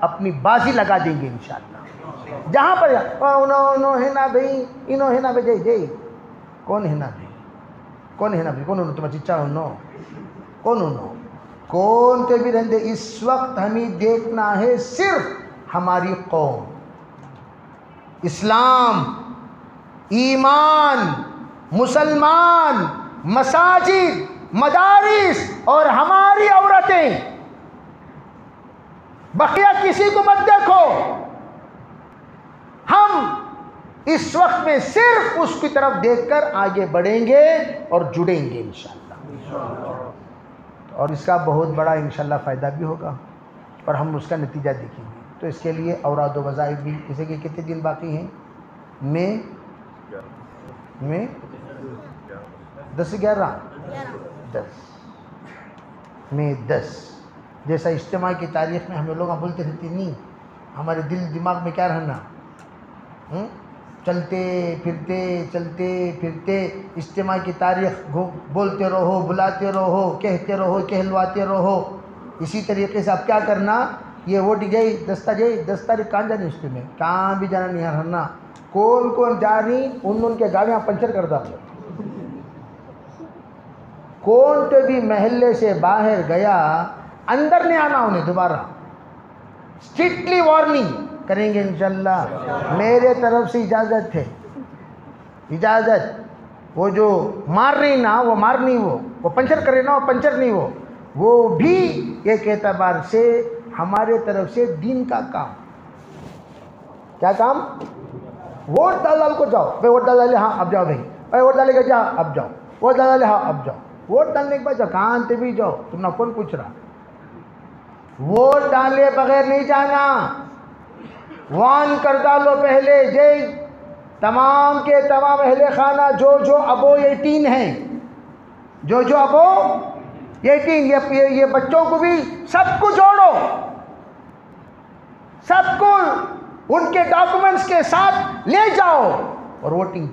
اپنی بازی لگا دیں گے انشاءاللہ۔ جہاں پر انہوں ہے نا بھائی، انہوں ہے نا بھائی، جی کون ہے نا بھائی، کون ہے نا بھائی، کون انہوں تمہیں چچا انہوں، کون انہوں، کون کے بھی رہندے۔ اس وقت ہمیں دیکھنا ہے صرف ہماری قوم، اسلام، ایمان، مسلمان، مساجد، مدارس اور ہماری عورتیں، بقیہ کسی کو مت دیکھو۔ ہم اس وقت میں صرف اس کی طرف دیکھ کر آگے بڑھیں گے اور جڑیں گے انشاءاللہ، اور اس کا بہت بڑا انشاءاللہ فائدہ بھی ہوگا اور ہم اس کا نتیجہ دیکھیں گے۔ تو اس کے لیے اوراد و وظائف بھی، جیسے کہ کتنے دن باقی ہیں؟ میں 10 11 10 میں 10 جیسا اجتماع کی تاریخ میں ہمیں لوگ بولتے رہتے نہیں، ہمارے دل دماغ میں کیا رہنا، چلتے پھرتے اجتماع کی تاریخ بولتے رہو، بلاتے رہو، کہتے رہو، کہلواتے رہو. اسی طریقے سے اب کیا کرنا، یہ ووٹ گئی دستہ کہاں جانے، اس میں کہاں بھی جانا نہیں رہنا. کون جا رہی ان کے گاڑیاں پنچر کر دا، کون تو بھی محلے سے باہر گیا اندر نہیں آنا انہیں دوبارہ. اسٹرکٹلی وارننگ کریں گے انشاءاللہ. میرے طرف سے اجازت ہے، اجازت. وہ جو مار رہی نا وہ مار نہیں، وہ پنچر کرے نا وہ پنچر نہیں، وہ بھی ایک اعتبار سے ہمارے طرف سے دین کا کام. کیا کام؟ ووٹ ڈال کو جاؤ بھائی، ووٹ ڈالے ہاں اب جاؤ بھائی ووٹ ڈالے گا جا اب جاؤ، ووٹ ڈالے ہاں اب جاؤ. ووٹ ڈالنے کے بعد جاؤ، کہاں تے بھی جاؤ، تم نہ کون پوچھ رہا. ووٹ ڈالے بغیر نہیں جانا، وان کر ڈالو پہلے. تمام کے تمام اہل خانہ جو ابو 18 ہیں، جو ابو 18، یہ بچوں کو بھی سب کو جوڑو، سب کو ان کے ڈاکومنٹس کے ساتھ لے جاؤ اور ووٹنگ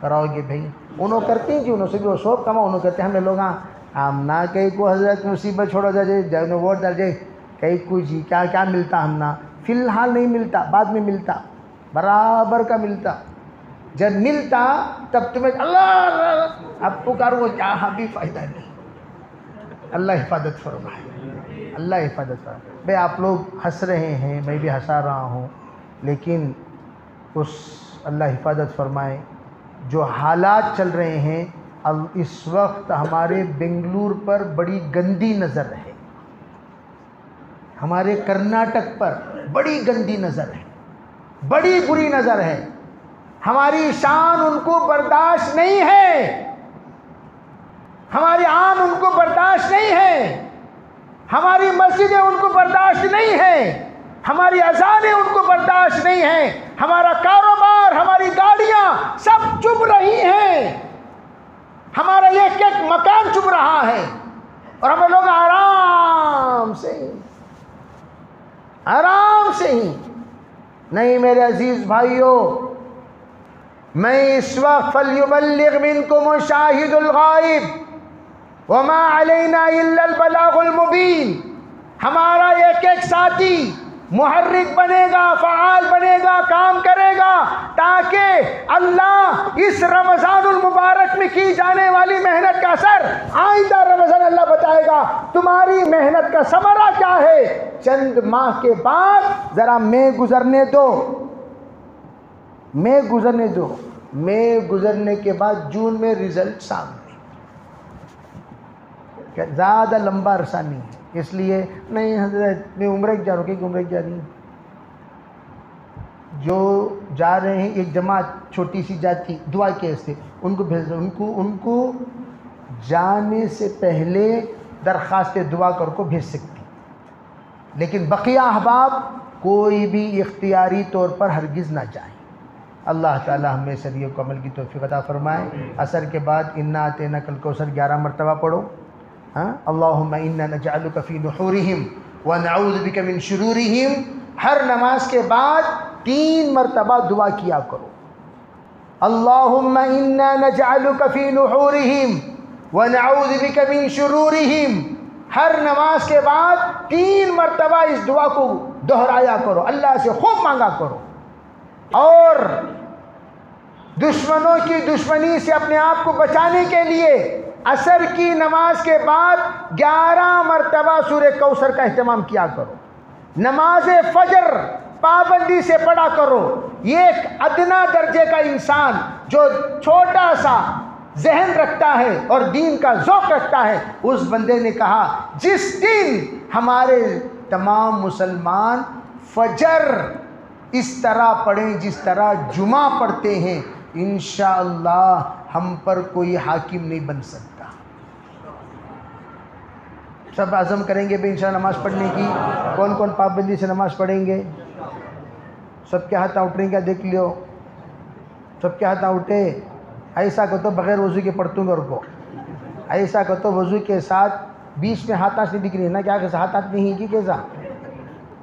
کراؤ گے بھائی. انہوں کرتے ہیں جی، انہوں سے بھی وہ شوق کما، انہوں کہتے ہیں ہمیں لوگ ہم نہ کہیں کو حضرت مصیبت چھوڑو جائے ووٹ ڈال جائے کہیں کو جی کیا ملتا ہم نہ. فی الحال نہیں ملتا، بعد میں ملتا، برابر کا ملتا. جب ملتا تب تمہیں اللہ اب پکارو، وہ کیا بھی فائدہ نہیں. اللہ حفاظت فرمائے، اللہ حفاظت فرمائے. بھائی آپ لوگ ہنس رہے ہیں، میں بھی ہنسا رہا ہوں، لیکن اس اللہ حفاظت فرمائے جو حالات چل رہے ہیں اس وقت ہمارے بنگلور پر بڑی گندی نظر ہے، ہمارے کرناٹک پر بڑی گندی نظر ہے، بڑی بری نظر ہے. ہماری شان ان کو برداشت نہیں ہے، ہماری آن ان کو برداشت نہیں ہے، ہماری مسجدیں ان کو برداشت نہیں ہیں، ہماری اذانیں ان کو برداشت نہیں ہیں، ہمارا کاروبار، ہماری گاڑیاں سب چپ رہی ہیں، ہمارا ایک مکان چپ رہا ہے، اور ہم لوگ آرام سے ہی نہیں. میرے عزیز بھائیوں، میں اس وقت فَلْيُبَلِّغْ مِنْكُمُ الشَّاهِدُ الْغَائِبُ وَمَا عَلَيْنَا إِلَّا الْبَلَاغُ الْمُبِينُ. ہمارا ایک ساتھی محرک بنے گا، فعال بنے گا، کام کرے گا، تاکہ اللہ اس رمضان المبارک میں کی جانے والی محنت کا اثر آئندہ رمضان اللہ بتائے گا تمہاری محنت کا ثمرہ کیا ہے. چند ماہ کے بعد ذرا میں گزرنے گزرنے کے بعد جون میں رزلٹ سامنے. زیادہ لمبا عرصہ نہیں ہے، اس لیے نہیں حضرت میں عمرہ جا رہا ہوں، کہ عمرہ جا رہی ہوں. جو جا رہے ہیں ایک جماعت چھوٹی سی جاتی دعا کیسے ان کو بھیج دو، ان کو جانے سے پہلے درخواست دعا کر کو بھیج سکتی، لیکن بقیہ احباب کوئی بھی اختیاری طور پر ہرگز نہ جائیں. اللہ تعالی ہمیں شریعہ کو عمل کی توفیق عطا فرمائے. عصر کے بعد انا اعطیناک الکوثر 11 مرتبہ پڑھو. اللہم انا نجعلک فی نحورہم ونعوذ بک من شرورہم. ہر نماز کے بعد 3 مرتبہ دعا کیا کرو. اللہم انا نجعلک فی نحورہم ونعوذ بک من شرورہم. ہر نماز کے بعد 3 مرتبہ اس دعا کو دہرایا کرو، اللہ سے خوب مانگا کرو. اور دشمنوں کی دشمنی سے اپنے آپ کو بچانے کے لیے عصر کی نماز کے بعد 11 مرتبہ سورہ کوثر کا اہتمام کیا کرو. نماز فجر پابندی سے پڑھا کرو. یہ ایک ادنا درجے کا انسان جو چھوٹا سا ذہن رکھتا ہے اور دین کا ذوق رکھتا ہے، اس بندے نے کہا جس دن ہمارے تمام مسلمان فجر اس طرح پڑھیں جس طرح جمعہ پڑھتے ہیں، انشاءاللہ ہم پر کوئی حاکم نہیں بن سکتا. سب عزم کریں گے بے انشاءاللہ نماز پڑھنے کی. کون کون پابندی سے نماز پڑھیں گے؟ سب کے ہاتھ اٹھیں گے، دیکھ لیو سب کے ہاتھ اٹھے. ایسا کہ تو بغیر وضو کے پڑھتوں گا کو، ایسا کہ تو وضو کے ساتھ بیچ میں ہاتھ نہیں دکھ رہی ہے نا، کیا کیسا ہاتھ نہیں ہے کہ کیسا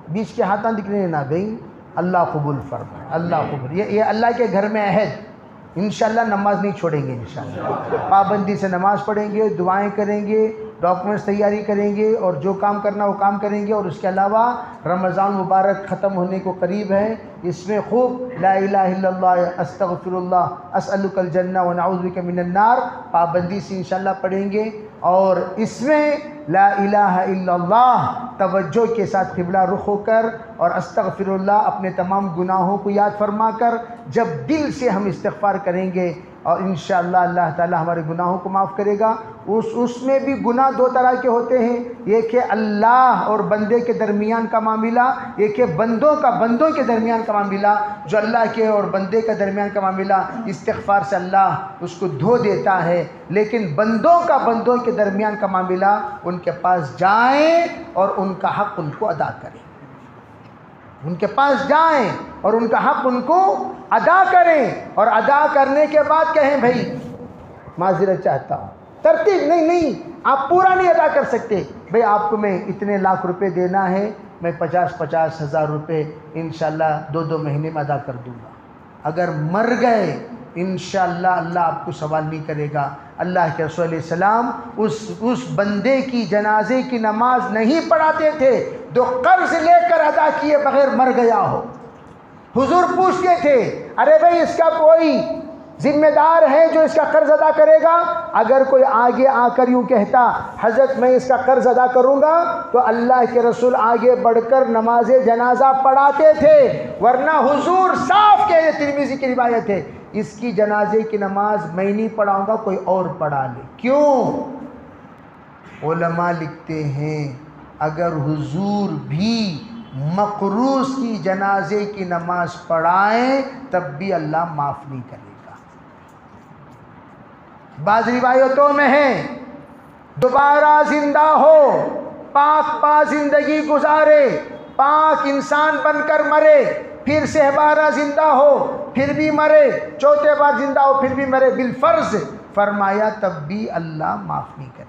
بیچ کے ہاتھ دکھ رہے ہیں نا بھائی، اللہ قبول فرمائے، اللہ قبول. یہ اللہ کے گھر میں عہد، انشاءاللہ نماز نہیں چھوڑیں گے، انشاءاللہ پابندی سے نماز پڑھیں گے، دعائیں کریں گے، ڈاکومنٹس تیاری کریں گے، اور جو کام کرنا وہ کام کریں گے. اور اس کے علاوہ رمضان مبارک ختم ہونے کو قریب ہے، اس میں خوب لا الہ الا اللہ، استغفر اللہ، اسألک الجنہ ونعوذ بک من النار پابندی سے انشاءاللہ پڑھیں گے. اور اس میں لا الہ الا اللہ توجہ کے ساتھ قبلہ رخ ہو کر اور استغفر اللہ اپنے تمام گناہوں کو یاد فرما کر جب دل سے ہم استغفار کریں گے، اور انشاءاللہ اللہ تعالی ہمارے گناہوں کو معاف کرے گا. اس میں بھی گناہ دو طرح کے ہوتے ہیں، ایک ہے اللہ اور بندے کے درمیان کا معاملہ، ایک ہے بندوں کے درمیان کا معاملہ. جو اللہ کے اور بندے کا درمیان کا معاملہ استغفار سے اللہ اس کو دھو دیتا ہے، لیکن بندوں کے درمیان کا معاملہ ان کے پاس جائیں اور ان کا حق ان کو ادا کریں، ان کے پاس جائیں اور ان کا حق ان کو ادا کریں، اور ادا کرنے کے بعد کہیں بھائی معذرت چاہتا ہوں. ترتیب نہیں، آپ پورا نہیں ادا کر سکتے، بھائی آپ کو میں اتنے لاکھ روپے دینا ہے، میں 50 ہزار روپے انشاءاللہ 2 مہینے میں ادا کر دوں گا. اگر مر گئے انشاءاللہ اللہ آپ کو سوال نہیں کرے گا. اللہ کے رسول علیہ السلام اس بندے کی جنازے کی نماز نہیں پڑھاتے تھے جو قرض لے کر ادا کیے بغیر مر گیا ہو. حضور پوچھتے تھے ارے بھائی اس کا کوئی ذمہ دار ہے جو اس کا قرض ادا کرے گا؟ اگر کوئی آگے آ کر یوں کہتا حضرت میں اس کا قرض ادا کروں گا، تو اللہ کے رسول آگے بڑھ کر نماز جنازہ پڑھاتے تھے. ورنہ حضور صاف کہے، ترمذی کی روایت ہے، اس کی جنازے کی نماز میں نہیں پڑھاؤں گا، کوئی اور پڑھا لے. کیوں؟ علماء لکھتے ہیں اگر حضور بھی مقروض کی جنازے کی نماز پڑھائیں تب بھی اللہ معاف نہیں کرے گا. بعض روایتوں میں ہے دوبارہ زندہ ہو، پاک زندگی گزارے، پاک انسان بن کر مرے، پھر سے دوبارہ زندہ ہو، پھر بھی مرے، چوتھے بار زندہ ہو پھر بھی مرے بالفرض، فرمایا تب بھی اللہ معاف نہیں کرے گا.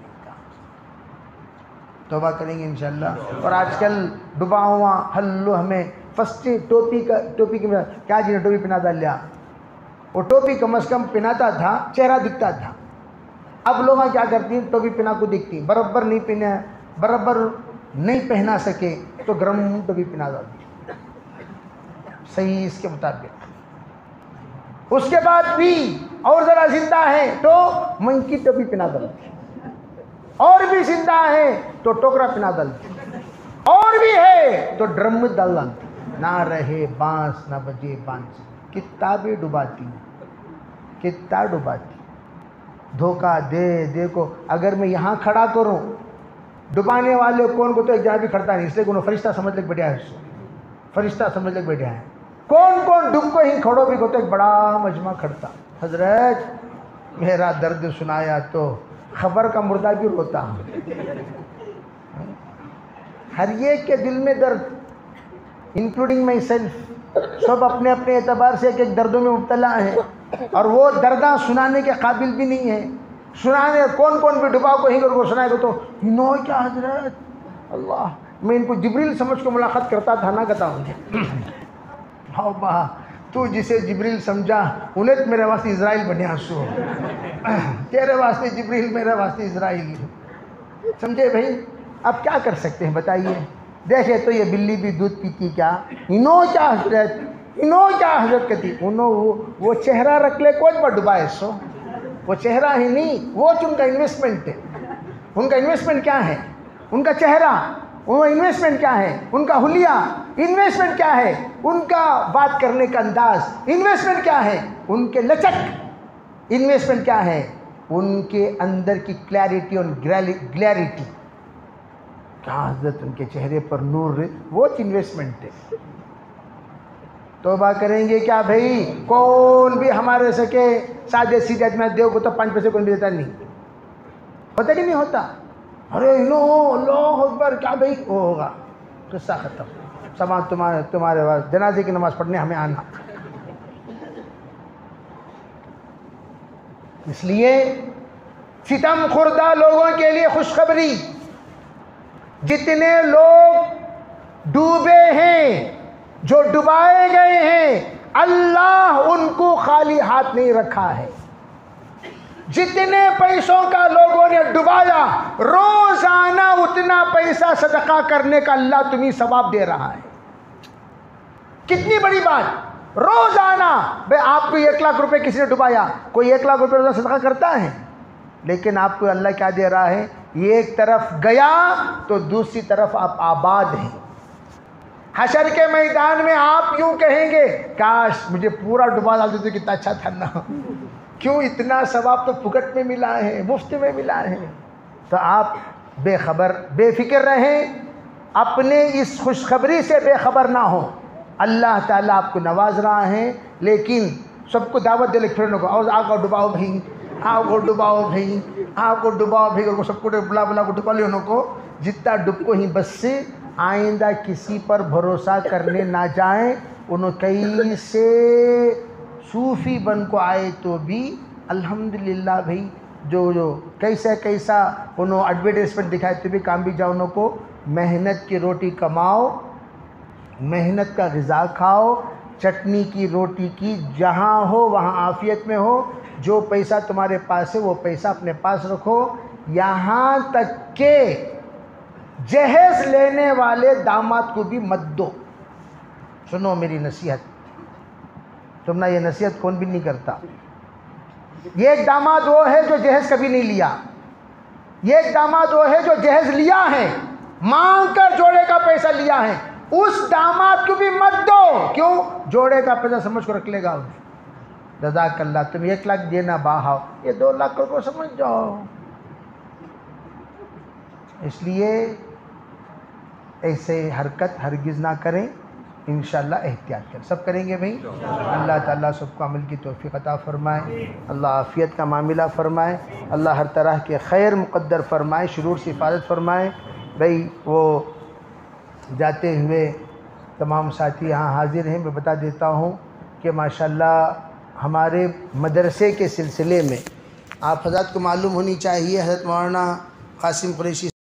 توبہ کریں گے انشاءاللہ. اور آج کل ڈبا ہوا ہلو ہمیں فسٹ ٹوپی کی کیا جی نے ٹوپی پہنا ڈال لیا، وہ ٹوپی کم از کم پہناتا تھا، چہرہ دکھتا تھا. اب لوگ کیا کرتی ہیں، ٹوپی پہنا کو دکھتی، برابر نہیں پہنا سکے تو گرم ٹوپی پہنا ڈالتی صحیح اس کے مطابق. اس کے بعد بھی اور ذرا زندہ ہے تو منکی ٹوپی پہنا ڈالتی، اور بھی زندہ ہے تو ٹوکرا پہنا ڈالتی، اور بھی ہے تو ڈرم ڈال ڈالتی. نہ رہے بانس نہ بجے بانس، کتابیں ڈباتی، کتنا ڈباتی. دھوکہ دے کو اگر میں یہاں کھڑا کروں، ڈبانے والے کون کو تو ایک جگہ بھی کھڑتا نہیں، اس لیے کون فرشتہ سمجھ لے بیٹھا ہے، فرشتہ سمجھ لے بیٹھا ہے. کون ڈب کو ہی کھڑو بھی کو تو ایک بڑا مجمع کھڑتا. حضرت میرا درد سنایا تو خبر کا مردہ بھی روتا. ہر ایک کے دل میں درد، انکلوڈنگ مائی سیلف، سب اپنے اپنے اعتبار سے ایک دردوں میں مبتلا ہے، اور وہ درداں سنانے کے قابل بھی نہیں ہے. سنانے کون بھی ڈبا کو ہی کو سنائے گا تو نو کیا حضرت اللہ، میں ان کو جبریل سمجھ کو ملاقات کرتا تھا نہ کہتا ہوں. ہاؤ با تو جسے جبریل سمجھا انہیں میرے واسطے اسرائیل بنیا سو، تیرے واسطے جبریل میرے واسطے اسرائیل. سمجھے بھائی؟ اب کیا کر سکتے ہیں بتائیے. دیکھے تو یہ بلی بھی دودھ پیتی کیا، انہوں کیا حضرت کہتی، انہوں وہ چہرہ رکھ لے کوئی بڑا ڈبائے سو، وہ چہرہ ہی نہیں، وہ ان کا انویسٹمنٹ ہے. ان کا انویسٹمنٹ کیا ہے؟ ان کا چہرہ. وہ انویسٹمنٹ کیا ہے؟ ان کا حلیہ. انویسٹمنٹ کیا ہے؟ ان کا بات کرنے کا انداز. انویسٹمنٹ کیا ہے؟ ان کے لچک. انویسٹمنٹ کیا ہے؟ ان کے اندر کی کلیئرٹی اور گلیئرٹی. کیا حضرت ان کے چہرے پر نور، وہ انویسٹمنٹ ہے. توبہ کریں گے کیا بھائی؟ کون بھی ہمارے سکے سادے سیدھے آدمی دیو کو تو 5 پیسے کون بھی دیتا نہیں ہوتا کہ نہیں ہوتا. ارے اللہ اکبر کیا بھائی، وہ ہوگا قصہ ختم. سماج تمہارے پاس جنازے کی نماز پڑھنے ہمیں آنا. اس لیے ستم خوردہ لوگوں کے لیے خوشخبری، جتنے لوگ ڈوبے ہیں، جو ڈبائے گئے ہیں، اللہ ان کو خالی ہاتھ نہیں رکھا ہے۔ جتنے پیسوں کا لوگوں نے ڈبایا، روزانہ اتنا پیسہ صدقہ کرنے کا اللہ تمہیں ثواب دے رہا ہے۔ کتنی بڑی بات، روزانہ۔ بھئی آپ کو 1 لاکھ روپے کسی نے ڈبایا، کوئی 1 لاکھ روپے روزانہ صدقہ کرتا ہے؟ لیکن آپ کو اللہ کیا دے رہا ہے؟ ایک طرف گیا تو دوسری طرف آپ آباد ہیں۔ حشر کے میدان میں آپ یوں کہیں گے، کاش مجھے پورا ڈبا ڈال دیتے، کتنا اچھا تھا نا، کیوں اتنا ثواب تو پھکٹ میں ملا ہے، مفت میں ملا ہے۔ تو آپ بے خبر بے فکر رہیں، اپنے اس خوشخبری سے بے خبر نہ ہوں۔ اللہ تعالیٰ آپ کو نواز رہا ہے، لیکن سب کو دعوت دے لے پھرنے کو، اور آپ کو ڈباؤ بھائی، آپ کو ڈباؤ بھائی، آپ کو ڈباؤ بھائی، اور سب کو بلا بلا کو ڈبا لے انہوں کو، جتنا ڈب کو ہی بس سے آئندہ کسی پر بھروسہ کرنے نہ جائیں۔ انہوں کئی سے صوفی بن کو آئے تو بھی الحمدللہ بھائی، جو کیسا انہوں ایڈورٹائزمنٹ دکھائے تو بھی کام بھی جاؤ، انہوں کو محنت کی روٹی کماؤ، محنت کا غذا کھاؤ، چٹنی کی روٹی کی جہاں ہو وہاں عافیت میں ہو، جو پیسہ تمہارے پاس ہے وہ پیسہ اپنے پاس رکھو، یہاں تک کہ جہیز لینے والے داماد کو بھی مت دو۔ سنو میری نصیحت، تم یہ نصیحت کون بھی نہیں کرتا۔ یہ ایک داماد وہ ہے جو جہیز کبھی نہیں لیا، یہ ایک داماد وہ ہے جو جہیز لیا ہے، مانگ کر جوڑے کا پیسہ لیا ہے، اس داماد کو بھی مت دو۔ کیوں؟ جوڑے کا پیسہ سمجھ کو رکھ لے گا۔ جزاک اللہ، تم 1 لاکھ دینا باہاؤ، یہ 2 لاکھ کو سمجھ جاؤ۔ اس لیے ایسے حرکت ہرگز نہ کریں، انشاءاللہ احتیاط کریں، سب کریں گے بھائی۔ اللہ تعالیٰ سب کو عمل کی توفیق عطا فرمائے، اللہ عافیت کا معاملہ فرمائے، اللہ ہر طرح کے خیر مقدر فرمائے، شرور سے حفاظت فرمائے۔ بھائی وہ جاتے ہوئے تمام ساتھی یہاں حاضر ہیں، میں بتا دیتا ہوں کہ ماشاءاللہ ہمارے مدرسے کے سلسلے میں آپ حضرات کو معلوم ہونی چاہیے، حضرت مولانا قاسم قریشی